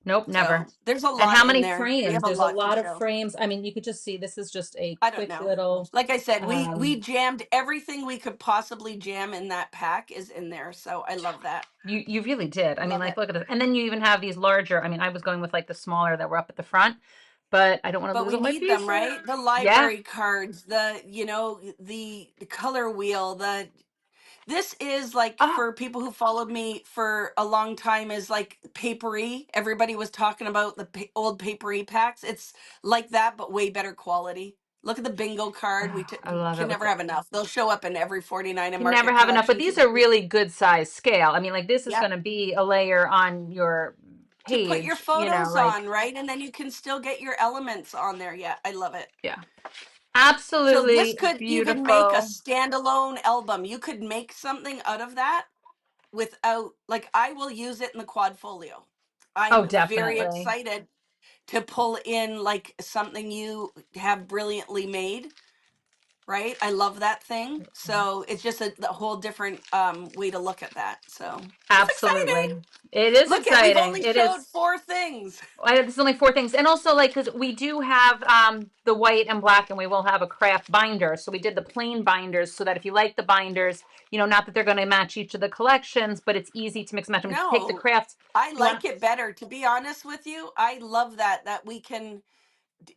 Nope, never. So there's a And lot how in many there. We frames? have a There's a lot to lot of show. frames. I mean, you could just see this is just a I don't quick know. little Like I said, we um jammed everything we could possibly jam in that pack is in there. So I love that. you really did. I mean, Love like it. look at this. And then you even have these larger. I mean, I was going with like the smaller that were up at the front, but I don't want to But lose we all my need them, pieces. right? The Yeah. library cards, the, the color wheel, this is like Ah, for people who followed me for a long time is like papery. Everybody was talking about the old papery packs. It's like that, but way better quality. Look at the bingo card. I love Can it with never the have enough. They'll show up in every 49 and can never Market have enough, but collection. these are really good size scale. I mean, like this is Yep. going to be a layer on your To put your page, photos like on, right? And then you can still get your elements on there. Yeah, I love it. yeah. So this Absolutely could even make a beautiful. standalone album. You could make something out of that without, like, I will use it in the quad folio. Oh, I'm very definitely. excited to pull in like something you have brilliantly made, right? I love that thing. So it's just a whole different way to look at that. So it's exciting. Absolutely. It is Look at, we've exciting. only It showed is. 4 things. There's only four things. And also, like, because we do have the white and black, and we will have a craft binder. So we did the plain binders so that if you like the binders, not that they're going to match each of the collections, but it's easy to mix and match them. Take the No, crafts. I You want like it better. To be honest with you, I love that we can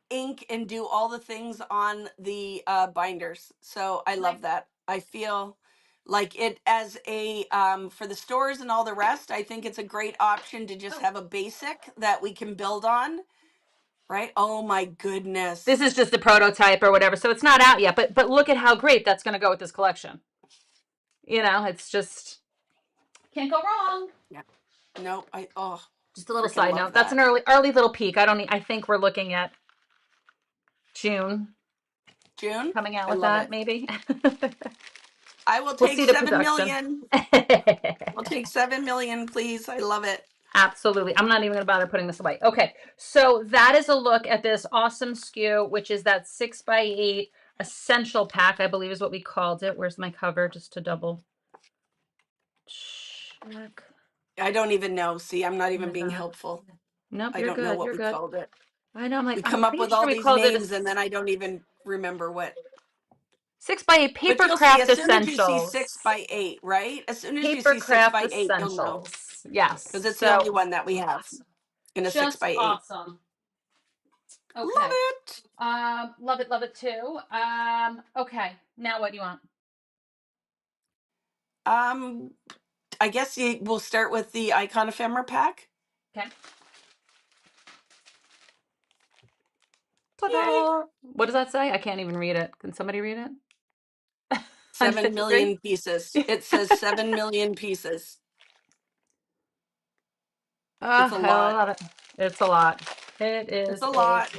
ink and do all the things on the binders. So I like love that. I feel like it as a for the stores and all the rest. I think it's a great option to just have a basic that we can build on. Right? Oh my this goodness. is just a prototype or whatever, so it's not out yet. But look at how great that's going to go with this collection. It's just can't go wrong. Yeah. No, I oh. Just a little Freaking side love note. That's that. an early little peek. I think we're looking at June June, coming out I with love that, it. maybe. I will We'll take see the 7 production. million. I'll take 7 million, please. I love it. Absolutely. I'm not even going to bother putting this away. Okay. So that is a look at this awesome SKU, which is that 6x8 essential pack, I believe is what we called it. Where's my cover? Just to double check. I don't even know. See, I'm not What even is being that? helpful. Nope, I you're don't know good. what You're we good. called it. I know. We I'm come up pretty with sure all we these called it a names and then I don't even remember what. 6x8 But paper you'll see craft as soon as you see 6 essentials. by 8, right? As soon as you Paper see 6 craft by 8, you'll know essentials. Yes. because it's the only So one that we have in a 6 just by 8. awesome. Love Okay. it. Love it too. Okay. Now what do you want? Um, I guess we'll start with the icon ephemera pack. Okay. Yay! Ta-da! What does that say? I can't even read it. Can somebody read it? 7 153? million pieces. It says 7 million pieces. It's a I lot. love it. It's a lot. It It's is a a lot. lot.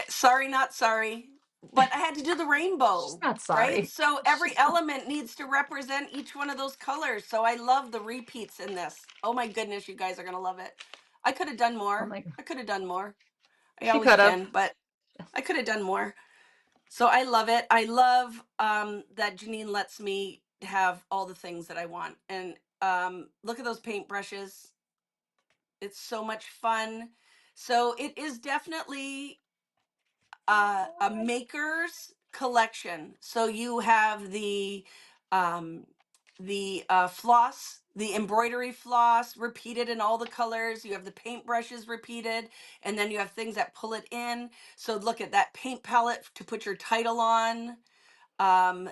Sorry, not sorry. But I had to do the She's rainbow, not right? sorry. So every She's not. element needs to represent each one of those colors. So I love the repeats in this. Oh my goodness, you guys are going to love it. I could have done Oh more. my God. I could have done more. I She always could have. can, but I could have done more. So I love it. I love that Janene lets me have all the things that I want. And look at those paintbrushes. It's so much fun. So it is definitely a maker's collection. So you have um, the floss, the embroidery floss repeated in all the colors. You have the paintbrushes repeated, and then you have things that pull it in. So look at that paint palette to put your title on.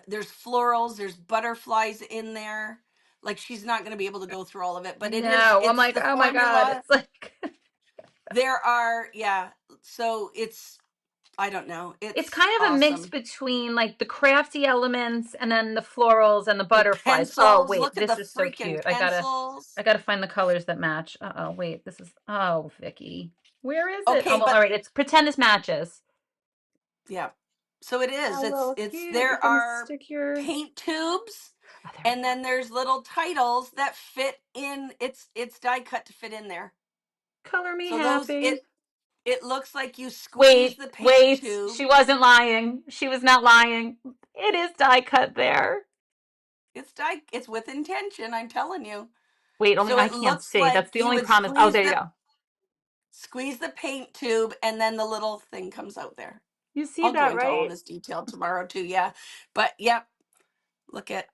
There's florals, there's butterflies in there. Like she's not going to be able to go through all of it, but No. it's the Oh my God. formula. It's like There are, yeah. So it's, I don't know. it's It's kind of a mix awesome. between like the crafty elements and then the florals and the The butterflies. Oh pencils, wait, look at this the is so freaking cute. pencils. I gotta find the colors that match. Uh-oh, wait, this is oh Vicki. Where is it? Oh Okay, well, all but right, it's pretend this matches. yeah. So it is. Oh well, It's cute. You there can are stick your paint tubes oh, there we and go. then there's little titles that fit in. It's die cut to fit in there. Color me So those happy. it looks like you squeeze Wait, the paint wait. tube. She wasn't lying. She was not lying. It is die cut there. It's with intention, I'm telling you. Wait, only So I it can't looks see. like That's the you only would promise. Oh, there you go. squeeze the paint tube and then the little thing comes out there. You see I'll go that, into all right? this detail tomorrow too, yeah. But yep, look at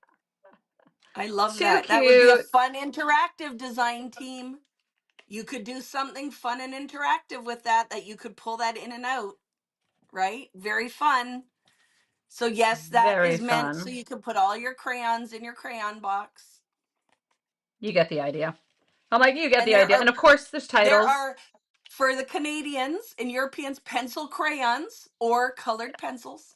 I love Too that. That would be a cute. fun interactive design team. You could do something fun and interactive with that you could pull that in and out, right? Very fun. So yes, that Very is meant so fun. you can put all your crayons in your crayon box. You get the idea. I'm like, you get And the idea. And of course, there's there titles. are for the Canadians and Europeans pencil crayons or colored pencils,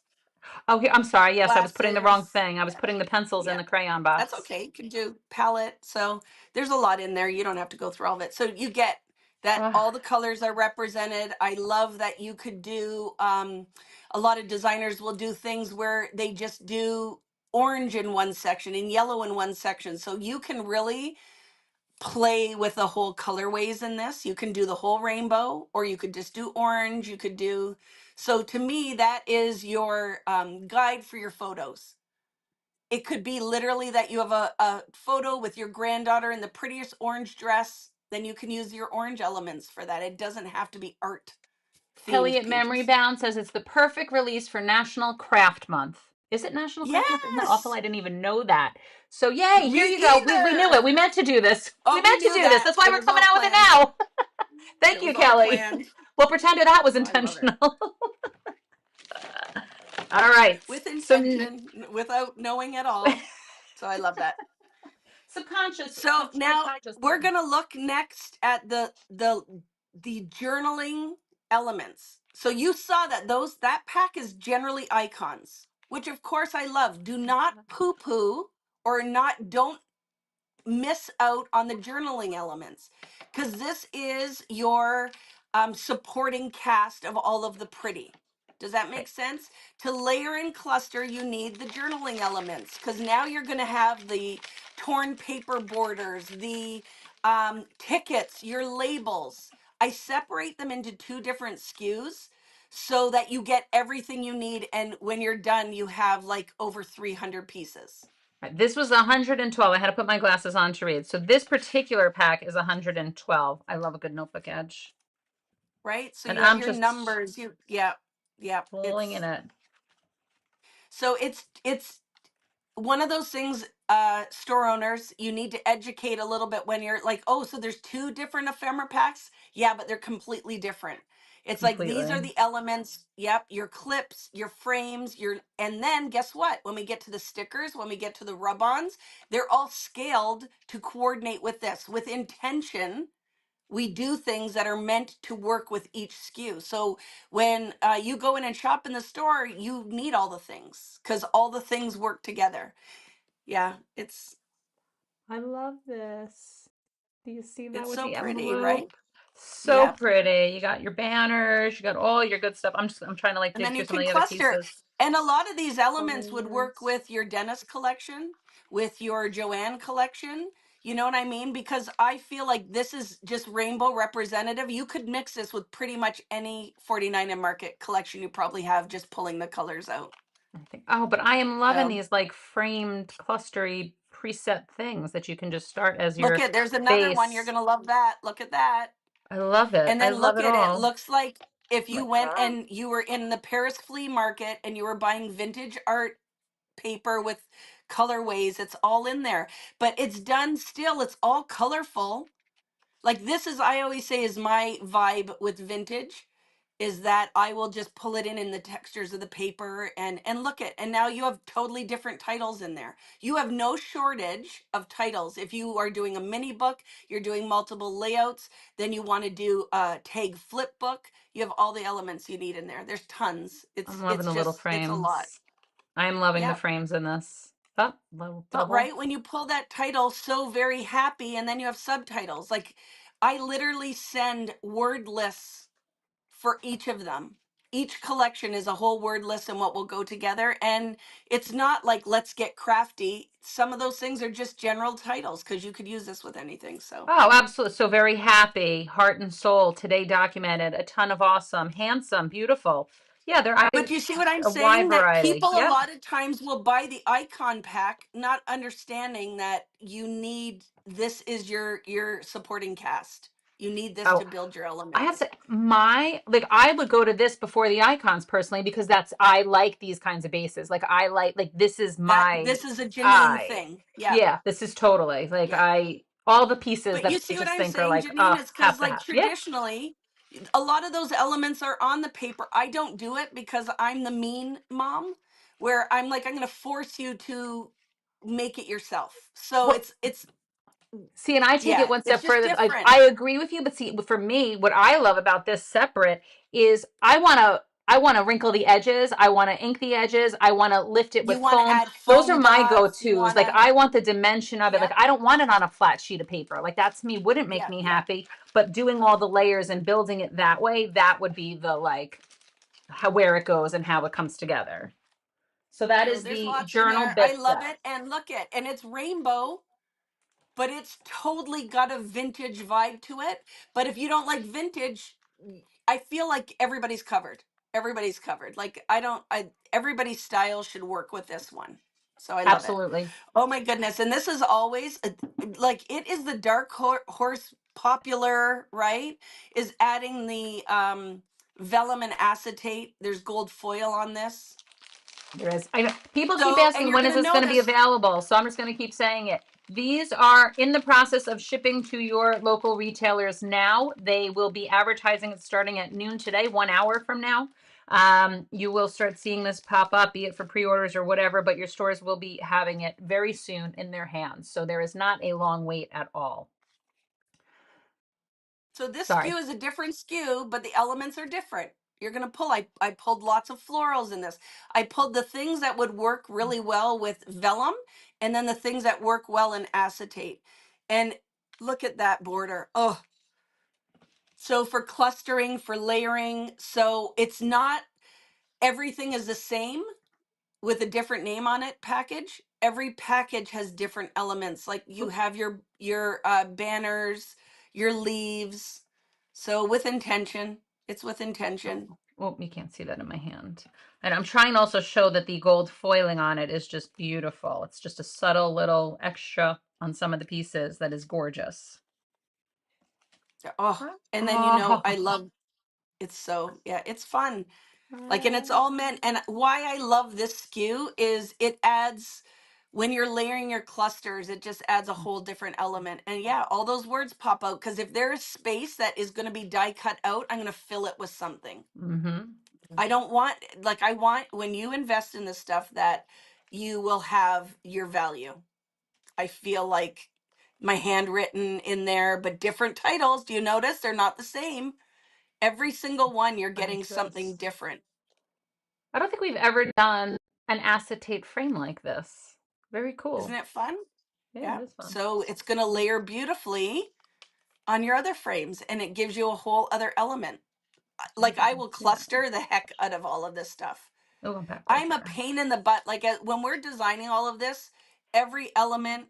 Oh, I'm sorry. Yes, I was putting the wrong glasses. thing. I was putting the pencils in Yeah, the crayon that's box. okay. You can do palette. So there's a lot in there. You don't have to go through all of it. So you get that Oh, all the colors are represented. I love that you could do, a lot of designers will do things where they just do orange in one section and yellow in one section. So you can really play with the whole colorways in this. You can do the whole rainbow, or you could just do orange. You could do, so to me, that is your guide for your photos. It could be literally that you have a photo with your granddaughter in the prettiest orange dress, then you can use your orange elements for that. It doesn't have to be art Kelly themed at Memory pages. Bound says it's the perfect release for National Craft Month. Is it National Craft Month? Isn't that awful? Yes, I didn't even know that. So yay, here me you go. We knew it. either. We meant to do this. We Oh, we meant to knew do this. that. That's why It we're was coming all out with it planned. now. It Thank you, was all Kelly. planned. We'll pretend that was Oh, I love it. intentional. All right. With So intention, without knowing at all. So I love that. subconscious, So now subconscious. we're gonna look next at the journaling elements. So you saw that that pack is generally icons, which of course I love. Do not poo poo or not don't miss out on the journaling elements, because this is your supporting cast of all of the pretty. Does that make Right. sense? To layer and cluster, you need the journaling elements, because now you're going to have the torn paper borders, the tickets, your labels. I separate them into two different SKUs so that you get everything you need. And when you're done, you have like over 300 pieces. Right. This was 112. I had to put my glasses on to read. So this particular pack is 112. I love a good notebook edge. Right? So And you have I'm your just numbers. You, yeah, yeah. pulling in it. So it's one of those things, store owners, you need to educate a little bit when you're like, oh, so there's two different ephemera packs. Yeah, but they're completely different. It's like these are Completely. the elements. Yep, your clips, your frames, and then guess what? When we get to the stickers, when we get to the rub-ons, they're all scaled to coordinate with this. With intention, we do things that are meant to work with each SKU. So when you go in and shop in the store, you need all the things because all the things work together. Yeah, I love this. Do you see that it's with so the pretty, right? envelope? So Yep. pretty. You got your banners, you got all your good stuff. I'm trying to like And dig then through you some of can the other cluster. pieces. And a lot of these The elements would work layers. with your Dennis collection, with your Joanne collection. You know what I mean? Because I feel like this is just rainbow representative. You could mix this with pretty much any 49 and Market collection you probably have, just pulling the colors out. I think. Oh, but I am loving So these like framed clustery preset things that you can just start as look your at, there's another one. You're base. going to love that. Look at that. I love it. And I then love look it at it. all. Looks like if Oh my you went God. and you were in the Paris flea market and you were buying vintage art paper with colorways, it's all in there. But it's done still, it's all colorful. Like this is, I always say, is my vibe with vintage, is that I will just pull it in the textures of the paper and look at, and now you have totally different titles in there. You have no shortage of titles. If you are doing a mini book, you're doing multiple layouts, then you want to do a tag flip book, you have all the elements you need in there. There's tons. I'm it's loving it's the little just it's a lot. frames. I am loving the Yeah. frames in this. Oh, little But double. right when you pull that title, so very happy, and then you have subtitles. Like I literally send word lists for each of them. Each collection is a whole word list and what will go together. And it's not like let's get crafty. Some of those things are just general titles because you could use this with anything. So, Oh, absolutely. So very happy, heart and soul, today documented, a ton of awesome, handsome, beautiful. Yeah, but you see what I'm a wide saying? That variety. people a Yep. lot of times will buy the icon pack, not understanding that you need, this is your supporting cast. You need this Oh, to build your I have to elements. say, I would go to this before the icons personally because I like these kinds of bases. Like this is That my this is a Janine eye. thing. Yeah, Yeah, this is totally like yeah. all the pieces But that you I see what just I'm think are saying, like, Janine? It's have because to like have. Yeah. traditionally, a lot of those elements are on the paper. I don't do it because I'm the mean mom, where I'm like, I'm going to force you to make it yourself. So Well, it's see, and I take it yeah, one it's step just further. different. I agree with you, but see, for me, what I love about this separate is I want to wrinkle the edges. I want to ink the edges. I want to lift it You with want to foam. add Those are foam my dots. You go-tos. want Like to, I want the dimension of it. Like yep, I don't want it on a flat sheet of paper. Like that to me wouldn't make yep, me yep. happy. But doing all the layers and building it that way, that would be the like how where it goes and how it comes together. So that So is there's the lots in journal there. I bit love set. it. And look at, and it's rainbow, but it's totally got a vintage vibe to it. But if you don't like vintage, I feel like everybody's covered. Everybody's covered. Like everybody's style should work with this one. So I love it. Absolutely. Oh my goodness. And this is always like it is the dark horse popular, right? Is adding the vellum and acetate. There's gold foil on this. There is. I know people keep So, and asking you're when going is to this going to be notice, available, so I'm just going to keep saying it. These are in the process of shipping to your local retailers now. They will be advertising it starting at noon today, 1 hour from now. You will start seeing this pop up, be it for pre-orders or whatever, but your stores will be having it very soon in their hands. So there is not a long wait at all. so this Sorry. SKU is a different SKU, but the elements are different. you're going to pull. I pulled lots of florals in this. I pulled the things that would work really well with vellum, and then the things that work well in acetate. And look at that border. Oh, so for clustering, for layering, so it's not everything is the same with a different name on it package. Every package has different elements. Like you Oop, have your banners, your leaves. So with intention, it's with intention. oh, you can't see that in my hand. And I'm trying to also show that the gold foiling on it is just beautiful. It's just a subtle little extra on some of the pieces that is gorgeous. Oh, and then I Oh, love it's so yeah, it's fun. Like, and it's all meant, and why I love this SKU is it adds, when you're layering your clusters, it just adds a whole different element. And yeah, all those words pop out because if there's space that is going to be die cut out, I'm going to fill it with something. mm-hmm. I don't want, like, I want when you invest in this stuff that you will have your value. I feel like my handwritten in there, but different titles. Do you notice they're not the same? Every single one, you're I getting something just, different. I don't think we've ever done an acetate frame like this. Very Isn't cool. it fun? Yeah, Yeah. it is fun. So it's going to layer beautifully on your other frames and it gives you a whole other element. I don't know Like if you I can will see that. cluster the heck out of all of this stuff. Oh, I'm back right I'm a here. pain in the butt. Like when we're designing all of this, every element,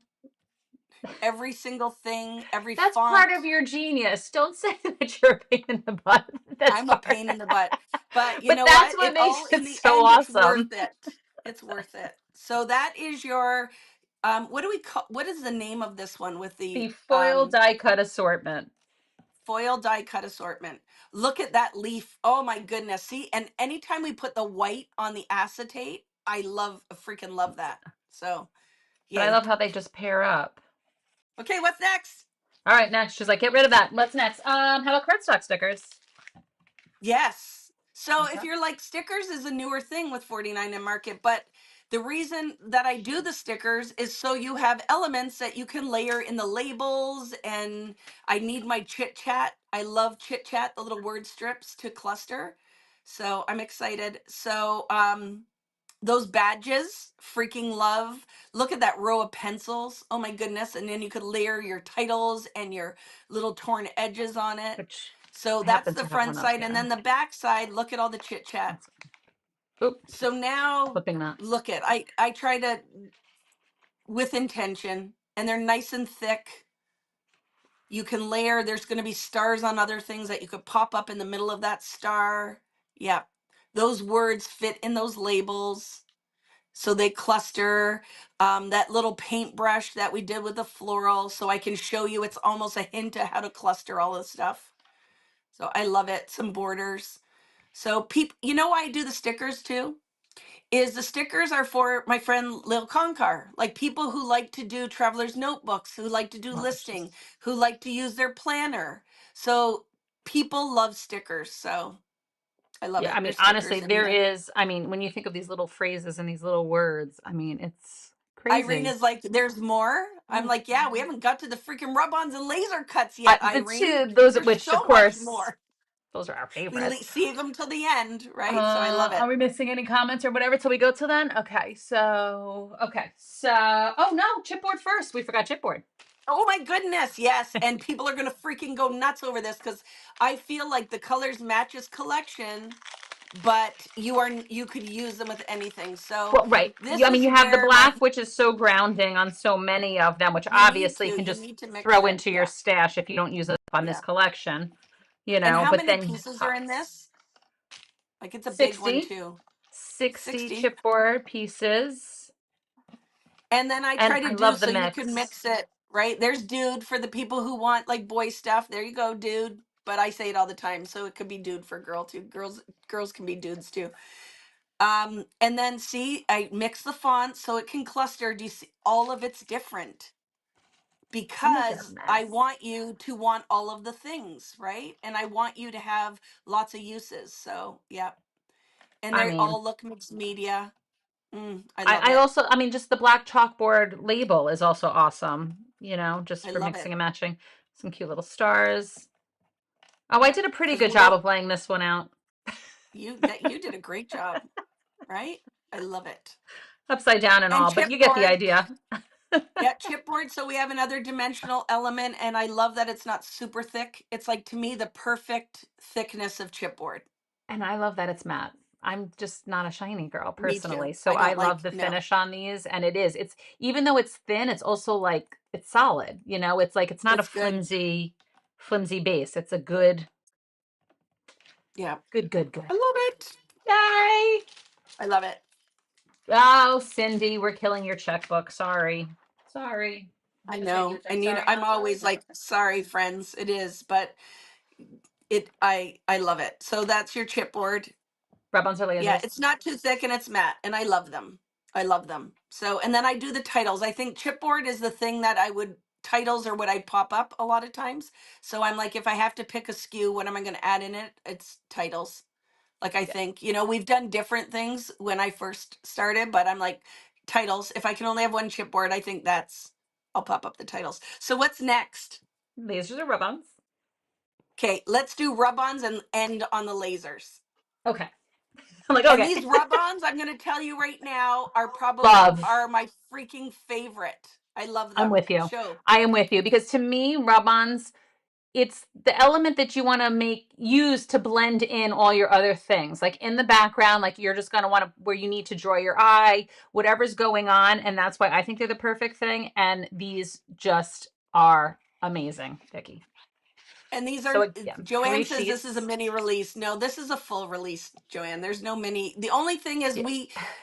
every single thing, every That's font, part of your genius. Don't say that you're a pain in the butt. That's I'm a part. pain in the butt. But you But know that's what? what It makes all in it the so end, it's worth awesome. it. It's worth it. So that is your what do we call, what is the name of this one with The the foil die cut assortment. foil die cut assortment? Look at that leaf. Oh my goodness. See, and anytime we put the white on the acetate, freaking love that. So But I yay. love how they just pair up. Okay, what's next? All right, next. She's like, get rid of that. What's next? How about cardstock stickers? Yes. So if Okay. you're like, stickers is a newer thing with 49 and Market, but the reason that I do the stickers is so you have elements that you can layer in the labels. And I need my chit chat. I love chit chat, the little word strips to cluster. So I'm excited. So those badges, freaking love. Look at that row of pencils. Oh my goodness. And then you could layer your titles and your little torn edges on it. Which So I that's happen the to have front one up side. And here. then the back side, look at all the chit chat. That's, oop, So now flipping that. look at, I try to, with intention, and they're nice and thick. You can layer, there's going to be stars on other things that you could pop up in the middle of that star. Yeah. Those words fit in those labels. So they cluster. That little paintbrush that we did with the floral, so I can show you, it's almost a hint of how to cluster all this stuff. So I love it. Some borders. So people, you know why I do the stickers too? Is the stickers are for my friend Lil Conkar, like people who like to do traveler's notebooks, who like to do Oh, it's listing, just, who like to use their planner. So people love stickers. So I love yeah, I it. mean, There's honestly, stickers in there there. is, I mean, when you think of these little phrases and these little words, I mean, it's Irene crazy. is like, there's more. I'm Oh, like, yeah, we haven't got to the freaking rub-ons and laser cuts yet, the Irene. two, those There's which, of so much course, more. those are our We favorites. save them till the end, right? So I love Are it. we missing any comments or whatever till we go to then? Okay, so, oh no, chipboard first. We forgot chipboard. Oh my goodness, yes. And people are gonna freaking go nuts over this because I feel like the colors matches collection, but you could use them with anything. So Well, right. this I mean, is you have the where my black, which is so grounding on so many of them, which obviously can you just need to mix throw it. into your Yeah. stash if you don't use it on this Yeah. collection, And how but many then you have pieces are in pops. this? Like it's a big one 60, too. 60 60. chipboard pieces. And then I And try to I do love the so you can mix. mix it, right? There's dude for the people who want like boy stuff. There you go, dude. But I say it all the time, so it could be dude for girl too. Girls can be dudes too. And then see, I mix the fonts so it can cluster. Do you see all of it's different? Some of it a Because I mess. want you to want all of the things, right? And I want you to have lots of uses. So yeah. And I they mean, all look mixed media. I love I it. also, I mean, just the black chalkboard label is also awesome, just I for love mixing it. and matching. Some cute little stars. Oh, I Yep. did a pretty Because good job of laying this one out. you did a great job, right? I love it. Upside down and And all, but you get the chipboard. idea. Yeah, chipboard. So we have another dimensional element, and I love that it's not super thick. It's like to me the perfect thickness of chipboard. And I love that it's matte. I'm just not a shiny girl Me too. personally. So I I don't love like the no. finish on these. And it's even though it's thin, it's also like it's solid. It's like it's not a It's good. flimsy base. It's a good, Yeah, good, good, good. I love it. Yay! I love it. Oh, Cindy, we're killing your checkbook. Sorry. Sorry. I I have to say know. And sorry, I'm not sorry. always like, sorry, friends. It is, but I love it. So that's your chipboard. Rub-ons or Yeah, lasers? it's not too thick and it's matte, and I love them. I love them. So, and then I do the titles. I think chipboard is the thing that I would titles or what I pop up a lot of times. So I'm like, if I have to pick a SKU, what am I going to add in it? It's titles. Like I Yeah. think, we've done different things when I first started, but I'm like, titles. If I can only have one chipboard, I think I'll pop up the titles. So what's next? Lasers or rub-ons? Okay, let's do rub-ons and end on the lasers. Okay. I'm like, And okay. these rub-ons, I'm going to tell you right now, Love. are my freaking favorite. I love I'm them. with you. Show. I am with you because to me, rub-ons, it's the element that you want to use to blend in all your other things. Like in the background, like you're just going to want to where you need to draw your eye, whatever's going on, and that's why I think they're the perfect thing, and these just are amazing, Vicki. And these So are, again, Joanne three says this is a sheets. mini release. No, this is a full release, Joanne. There's no mini. The only thing is Yeah.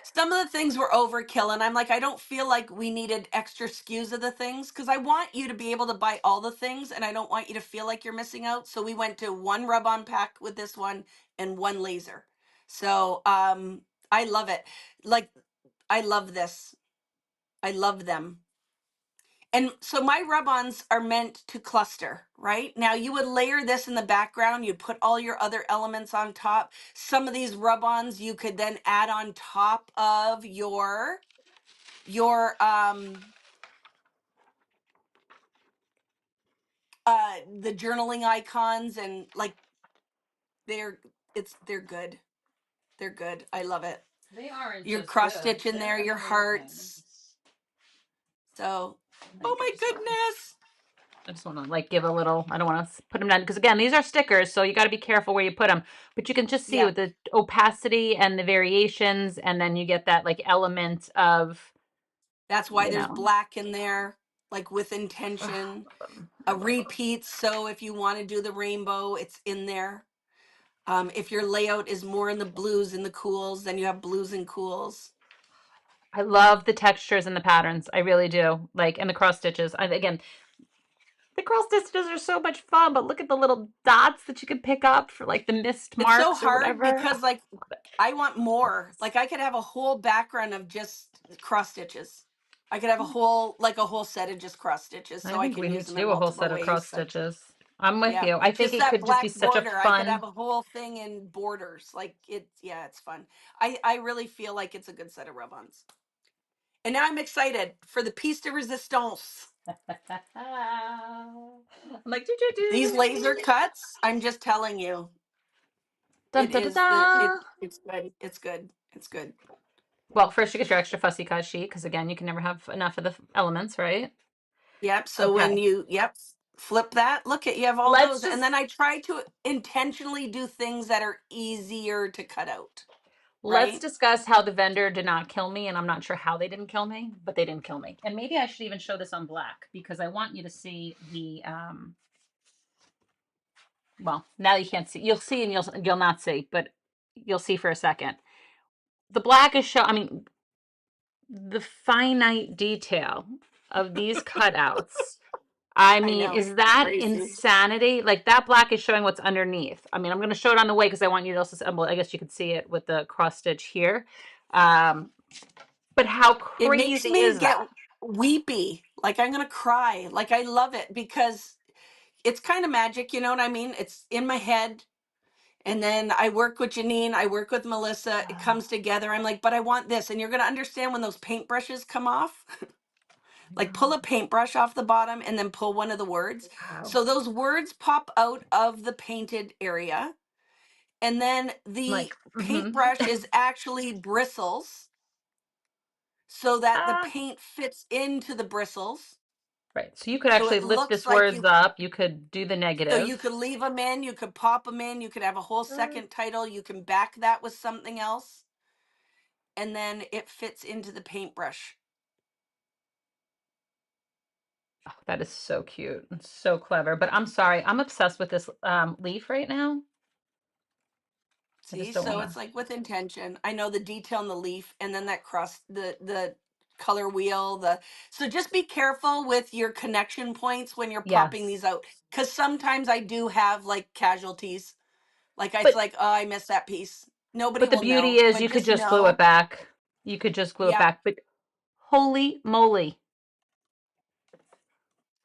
some of the things were overkill. And I'm like, I don't feel like we needed extra SKUs of the things because I want you to be able to buy all the things and I don't want you to feel like you're missing out. So we went to one rub on pack with this one and one laser. So I love it. Like, I love this. I love them. And so my rub-ons are meant to cluster, right? Now you would layer this in the background, you'd put all your other elements on top. Some of these rub-ons you could then add on top of your the journaling icons and like they're they're good. They're good. I love it. They aren't Your just cross good, stitch in there, they're your amazing. hearts. So, oh Like, my goodness. I just want to like give a little, I don't want to put them down because again, these are stickers, so you got to be careful where you put them. But you can just see Yeah. with the opacity and the variations, and then you get that like element of, That's why you there's know, black in there, like with ugh, intention. love them. I A love them. repeat. So if you want to do the rainbow, it's in there. If your layout is more in the blues and the cools, then you have blues and cools. I love the textures and the patterns. I really do. Like, and the cross stitches. Again, the cross stitches are so much fun, but look at the little dots that you can pick up for like the missed It's so marks or hard whatever. because like I want more. Gorgeous. Like I could have a whole background of just cross stitches. I could have a whole set of just cross stitches I so I think can we use need to them in do a whole multiple set of ways. cross So stitches. I'm with yeah, you. I think just it that could just be black such a border. I could fun. have a whole thing in borders. Like it's fun. I really feel like it's a good set of rub-ons. And now I'm excited for the piece de resistance. I'm like, do, do, These do. laser cuts, I'm just telling you, Dun, dun, dun, dun. it's good. It's good. It's good. Well, first you get your extra fussy cut sheet because again, you can never have enough of the elements, right? Yep. So when Okay. yep, flip that, look at you have all Let's those. And just then I try to intentionally do things that are easier to cut out, let's right? discuss how the vendor did not kill me, and I'm not sure how they didn't kill me, but they didn't kill me. And maybe I should even show this on black because I want you to see the well, now you can't see. You'll see and you'll not see, but you'll see for a second. The black is show I mean the finite detail of these cutouts. I I mean, know. is that Crazy. insanity? Like that black is showing what's underneath. I mean, I'm going to show it on the way because I want you to also, well, I guess you could see it with the cross stitch here. Um, but how It makes crazy me is get that? weepy. Like I'm gonna cry. Like I love it because it's kind of magic, you know what I mean? It's in my head. And then I work with Janene, I work with Melissa. It Oh, comes together. I'm like, but I want this. And you're gonna understand when those paintbrushes come off. I Like pull know. a paintbrush off the bottom and then pull one of the words. Wow. So those words pop out of the painted area. And then the Like, paintbrush is actually bristles so that the ah, paint fits into the bristles. right. So you could So actually it lift looks this like words you, up. You could do the so negative. you could leave them in, you could pop them in, you could have a whole Uh, second title, you can back that with something else, and then it fits into the paintbrush. oh, that is so cute and so clever. But I'm sorry, I'm obsessed with this leaf right now. I See, just don't want so to. it's like with intention. I know the detail in the leaf and then that cross the color wheel, the so just be careful with your connection points when you're popping Yes. these out. Cause sometimes I do have like casualties. Like it's But like, oh, I missed that piece. Nobody but the will beauty know, is but you could just just glue it know. back. You could just glue it Yep. back. But holy moly,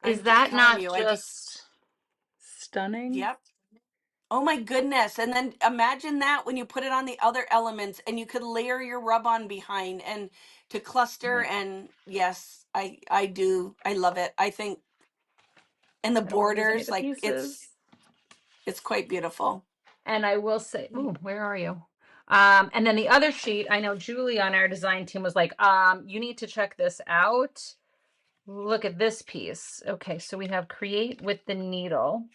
is I'm just that telling not you. I just just stunning? yep. Oh my goodness. And then imagine that when you put it on the other elements and you could layer your rub on behind and to cluster Right. and yes, I do. I love it. I think and the I don't want to lose any of borders the like pieces. it's quite beautiful. And I will say, ooh, where are you? And then the other sheet, I know Julie on our design team was like, you need to check this out. Look at this piece. Okay, so we have create with the needle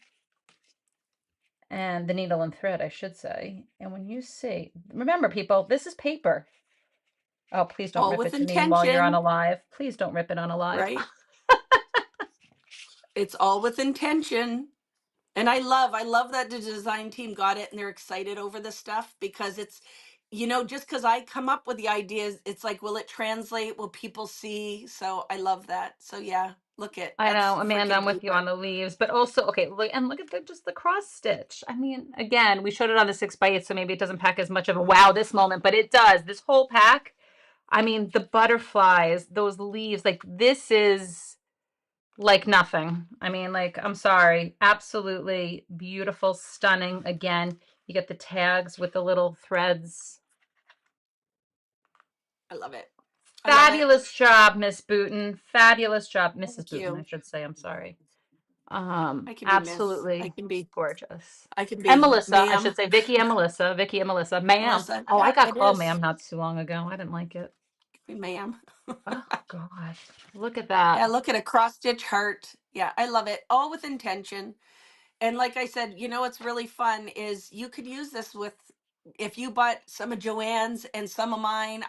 and the needle and thread, I should say. And when you see, remember people, this is paper. Oh, please don't All rip with it to me while you're on a intention, live. Please don't rip it on a live. right? It's all with intention. And I love that the design team got it and they're excited over the stuff because it's, just because I come up with the ideas, it's like, will it translate? Will people see? So I love that. So yeah, look it. I That's know, Amanda, freaking I'm with you on paper. the leaves, but also, okay, look and look at just the cross stitch. I mean, again, we showed it on the 6x8, so maybe it doesn't pack as much of a wow this moment, but it does. This whole pack, I mean, the butterflies, those leaves, like this is like nothing. I mean, like, I'm sorry, absolutely beautiful, stunning. Again, you get the tags with the little threads. I love it. I love it. Fabulous job, Miss Booten. Fabulous job, Mrs. Thank Booten, I you. should say. I'm sorry. I can be miss. I Absolutely can be, gorgeous. I can And be Melissa, I ma'am. should say Vicki and Melissa. Vicki and Melissa. Ma'am. Melissa. Oh, I Yep, got it called is. ma'am not too long ago. I didn't like it. Be ma'am. Oh God. Look at that. Yeah, look at a cross stitch heart. Yeah, I love it. All with intention. And like I said, what's really fun is you could use this with if you bought some of Joanne's and some of mine.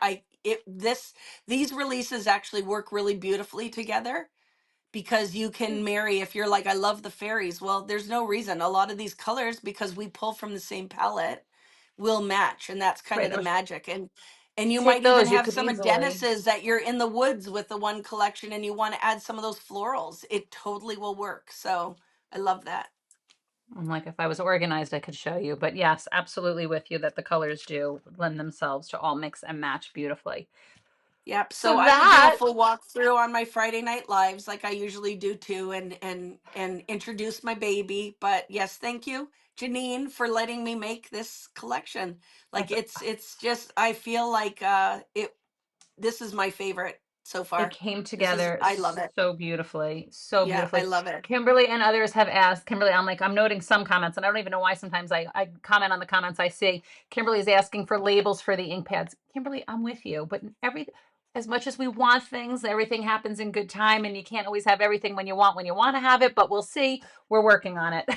These releases actually work really beautifully together because you can marry if you're like I love the fairies. Well, there's no reason. A lot of these colors because we pull from the same palette will match and that's kind Right. of the Or magic. And you take might even those. You have could some of easily. Dennis's that you're in the woods with the one collection and you want to add some of those florals. It totally will work. So I love that. I'm like, if I was organized, I could show you. But yes, absolutely with you that the colors do lend themselves to all mix and match beautifully. Yep. So So I will do a that full walkthrough on my Friday night lives like I usually do too and introduce my baby. But yes, thank you, Janine, for letting me make this collection. Like that's it's just I feel like this is my favorite so it far. came This is together I love it. so beautifully, so Yeah, I beautifully. love it. Kimberly and others have asked. Kimberly, I'm like, I'm noting some comments, and I don't even know why sometimes I comment on the comments I see. Kimberly's asking for labels for the ink pads. Kimberly, I'm with you, but as much as we want things, everything happens in good time, and you can't always have everything when you want to have it, but we'll see. We're working on it.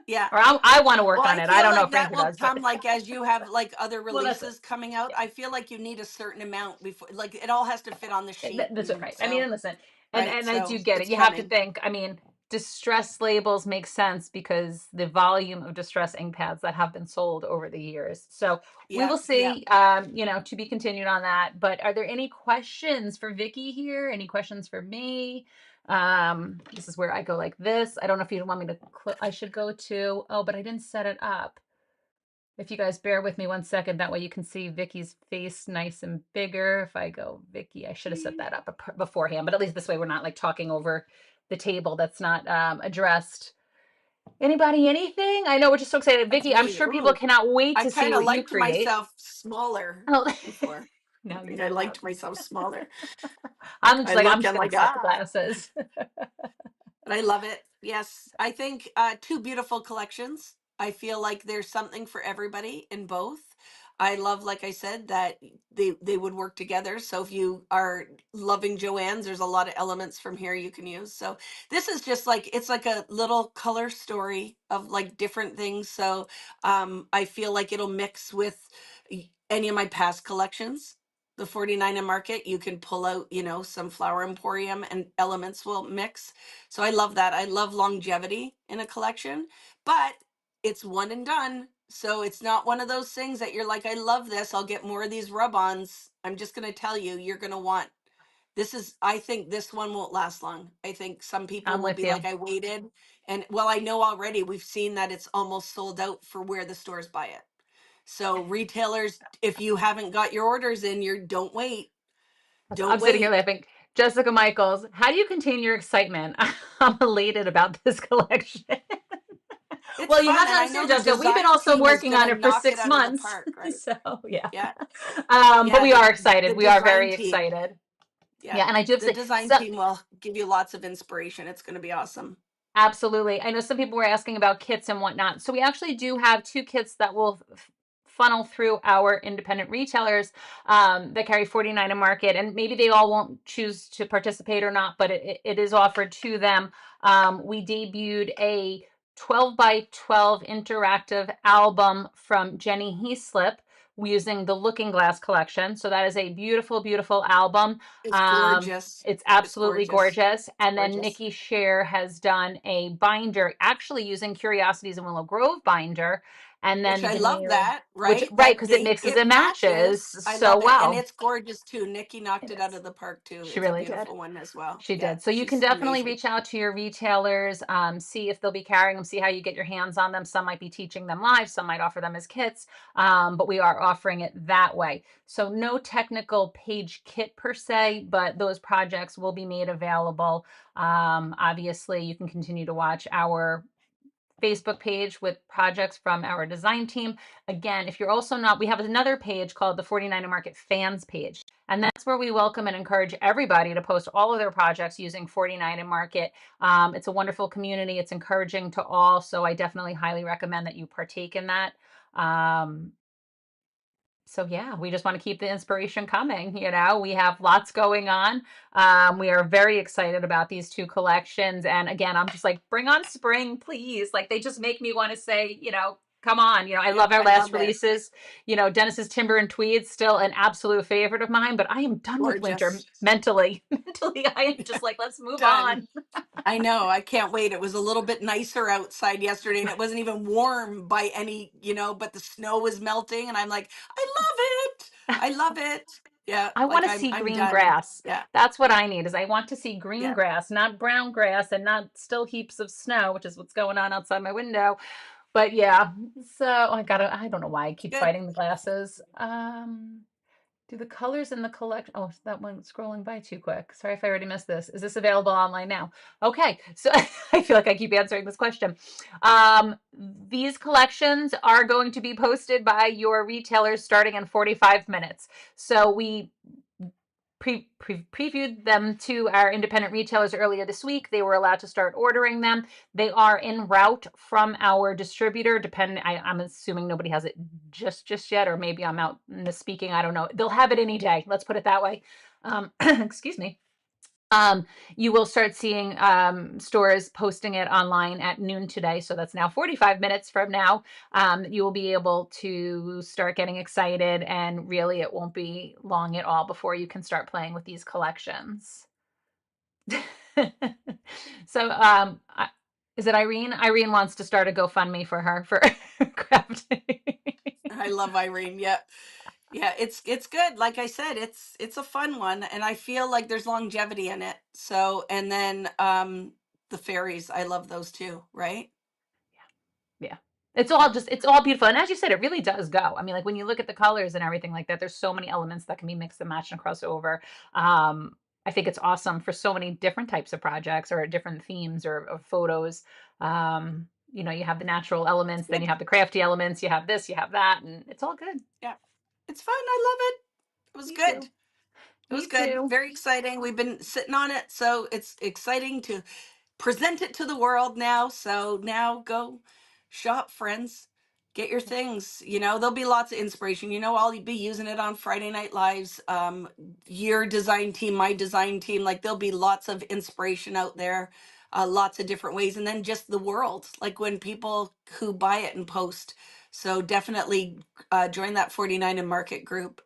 Yeah. Or I want to work Well, on I it. I feel don't know like if that Frankie will does, but come like as you have like other well, that's it. releases coming out. Yeah. I feel like you need a certain amount before like it all has to fit on the sheet That's and right. I mean, so and listen, right. and I do So get it. it's You have to coming. think. I mean, distress labels make sense because the volume of distress ink pads that have been sold over the years. So we Yeah, will yeah. see. To be continued on that. But are there any questions for Vicki here? Any questions for me? This is where I go like this. I don't know if you want me to. I should go to. Oh, but I didn't set it up. If you guys bear with me 1 second, that way you can see Vicky's face nice and bigger. If I go Vicky, I should have set that up beforehand, but at least this way we're not like talking over the table that's not addressed. Anybody, anything? I know we're just so excited. That's Vicky, I'm me. sure people Ooh. cannot wait I to see kind of what you liked create. myself smaller Oh, before. I no, you think I don't know. liked myself smaller. I'm I like, I'm look just and going like, to set the ah, glasses. but I love it. Yes. I think two beautiful collections. I feel like there's something for everybody in both. I love, like I said, that they would work together. So if you are loving Joanne's, there's a lot of elements from here you can use. So this is just like, it's like a little color story of like different things. So I feel like it'll mix with any of my past collections. The 49 and Market, you can pull out, you know, some Flower Emporium and elements will mix. So I love that. I love longevity in a collection, but it's one and done. So it's not one of those things that you're like, I love this, I'll get more of these rub-ons. I'm just going to tell you, you're going to want this. Is, I think this one won't last long. I think some people I'm will with be you. like, I waited. And well, I know already we've seen that it's almost sold out for where the stores buy it. So retailers, if you haven't got your orders in, you're don't wait. I'm Don't sitting here wait. laughing. Jessica Michaels, how do you contain your excitement? I'm elated about this collection. It's Well, you fun. have to And I know understand, the Jessica, we've been design also team is working going on to it for knock it six out of the months. park, right? So, yeah. Yeah. But Yeah, we are the excited. We are design very team. excited. Yeah. Yeah. And I do have to The say, design so team will give you lots of inspiration. It's going to be awesome. absolutely. I know some people were asking about kits and whatnot. So we actually do have two kits that will funnel through our independent retailers that carry 49 a market. And maybe they all won't choose to participate or not, but it is offered to them. We debuted a 12 by 12 interactive album from Jenny Heaslip using the Looking Glass collection. So that is a beautiful, beautiful album. It's gorgeous. It's It's absolutely gorgeous. gorgeous. It's And then gorgeous. Nikki Scher has done a binder, actually using Curiosities in Willow Grove binder. And Which then I love veneer, that, which, right? right, That because it they mixes it and matches matches. I so love it. And well. it's gorgeous too. Nikki knocked It it out is. of the park too. She It's a really did. beautiful one as well. She Yeah, did. So you can she's definitely amazing. reach out to your retailers, see if they'll be carrying them, see how you get your hands on them. Some might be teaching them live, some might offer them as kits, but we are offering it that way. So no technical page kit per se, but those projects will be made available. Obviously, you can continue to watch our Facebook page with projects from our design team. Again, if you're also not, we have another page called the 49er Market Fans page. And that's where we welcome and encourage everybody to post all of their projects using 49 and Market. It's a wonderful community. It's encouraging to all. So I definitely highly recommend that you partake in that. Um, so yeah, we just want to keep the inspiration coming. We have lots going on. We are very excited about these two collections. And again, I'm just like, bring on spring, please. Like they just make me want to say, come on. I Yep, love our I last love it. releases. Dennis's Timber and Tweed, still an absolute favorite of mine, but I am done with winter Gorgeous. mentally. Mentally, I am just like, let's move Done. on. I know. I can't wait. It was a little bit nicer outside yesterday and it wasn't even warm by any, but the snow was melting and I'm like, I love it. I love it. Yeah, I want like to I'm see I'm green done. grass. Yeah. That's what I need is I want to see green Yeah. grass, not brown grass and not still heaps of snow, which is what's going on outside my window. But yeah, so I don't know why I keep Good. fighting the glasses. Do the colors in the collection, oh, that one scrolling by too quick. Sorry if I already missed this. Is this available online now? Okay, so I feel like I keep answering this question. These collections are going to be posted by your retailers starting in 45 minutes. So we previewed them to our independent retailers earlier this week. They were allowed to start ordering them. They are en route from our distributor. I'm assuming nobody has it just yet, or maybe I'm out misspeaking. I don't know. They'll have it any day. Let's put it that way. Excuse me. You will start seeing stores posting it online at noon today. So that's now 45 minutes from now. You will be able to start getting excited, and really, it won't be long at all before you can start playing with these collections. So, is it Irene? Irene wants to start a GoFundMe for her for crafting. I love Irene. Yeah. Yeah, it's good. Like I said, it's a fun one and I feel like there's longevity in it. So, and then the fairies, I love those too, right? Yeah. Yeah. It's all beautiful. And as you said, it really does go. I mean, like when you look at the colors and everything like that, there's so many elements that can be mixed and matched and crossed over. I think it's awesome for so many different types of projects or different themes or photos. You have the natural It's elements, then good. you have the crafty elements, you have this, you have that, and it's all good. Yeah. It's fun. I love it. It was Me good. too. It was Me good. too. Very exciting. We've been sitting on it, so it's exciting to present it to the world now. So now go shop, friends. Get your things. There'll be lots of inspiration. I'll be using it on Friday Night Lives. Your design team, my design team, like there'll be lots of inspiration out there, lots of different ways. And then just the world, like when people who buy it and post. So definitely join that 49 and Market group.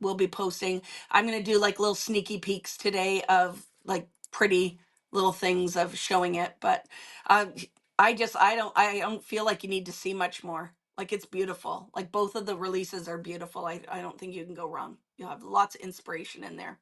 We'll be posting. I'm going to do like little sneaky peeks today of like pretty little things of showing it. But uh, I don't feel like you need to see much more. Like it's beautiful. Like both of the releases are beautiful. I don't think you can go wrong. You'll have lots of inspiration in there.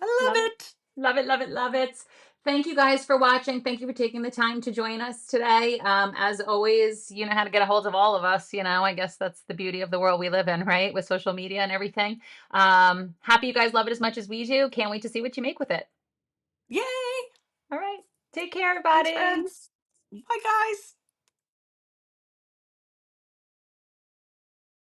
I Love love it. it. Love it, love it, love it. Thank you guys for watching. Thank you for taking the time to join us today. As always, you know how to get a hold of all of us. I guess that's the beauty of the world we live in, right? With social media and everything. Happy you guys love it as much as we do. Can't wait to see what you make with it. Yay. All right. Take care, Thanks, everybody. friends. Bye, guys.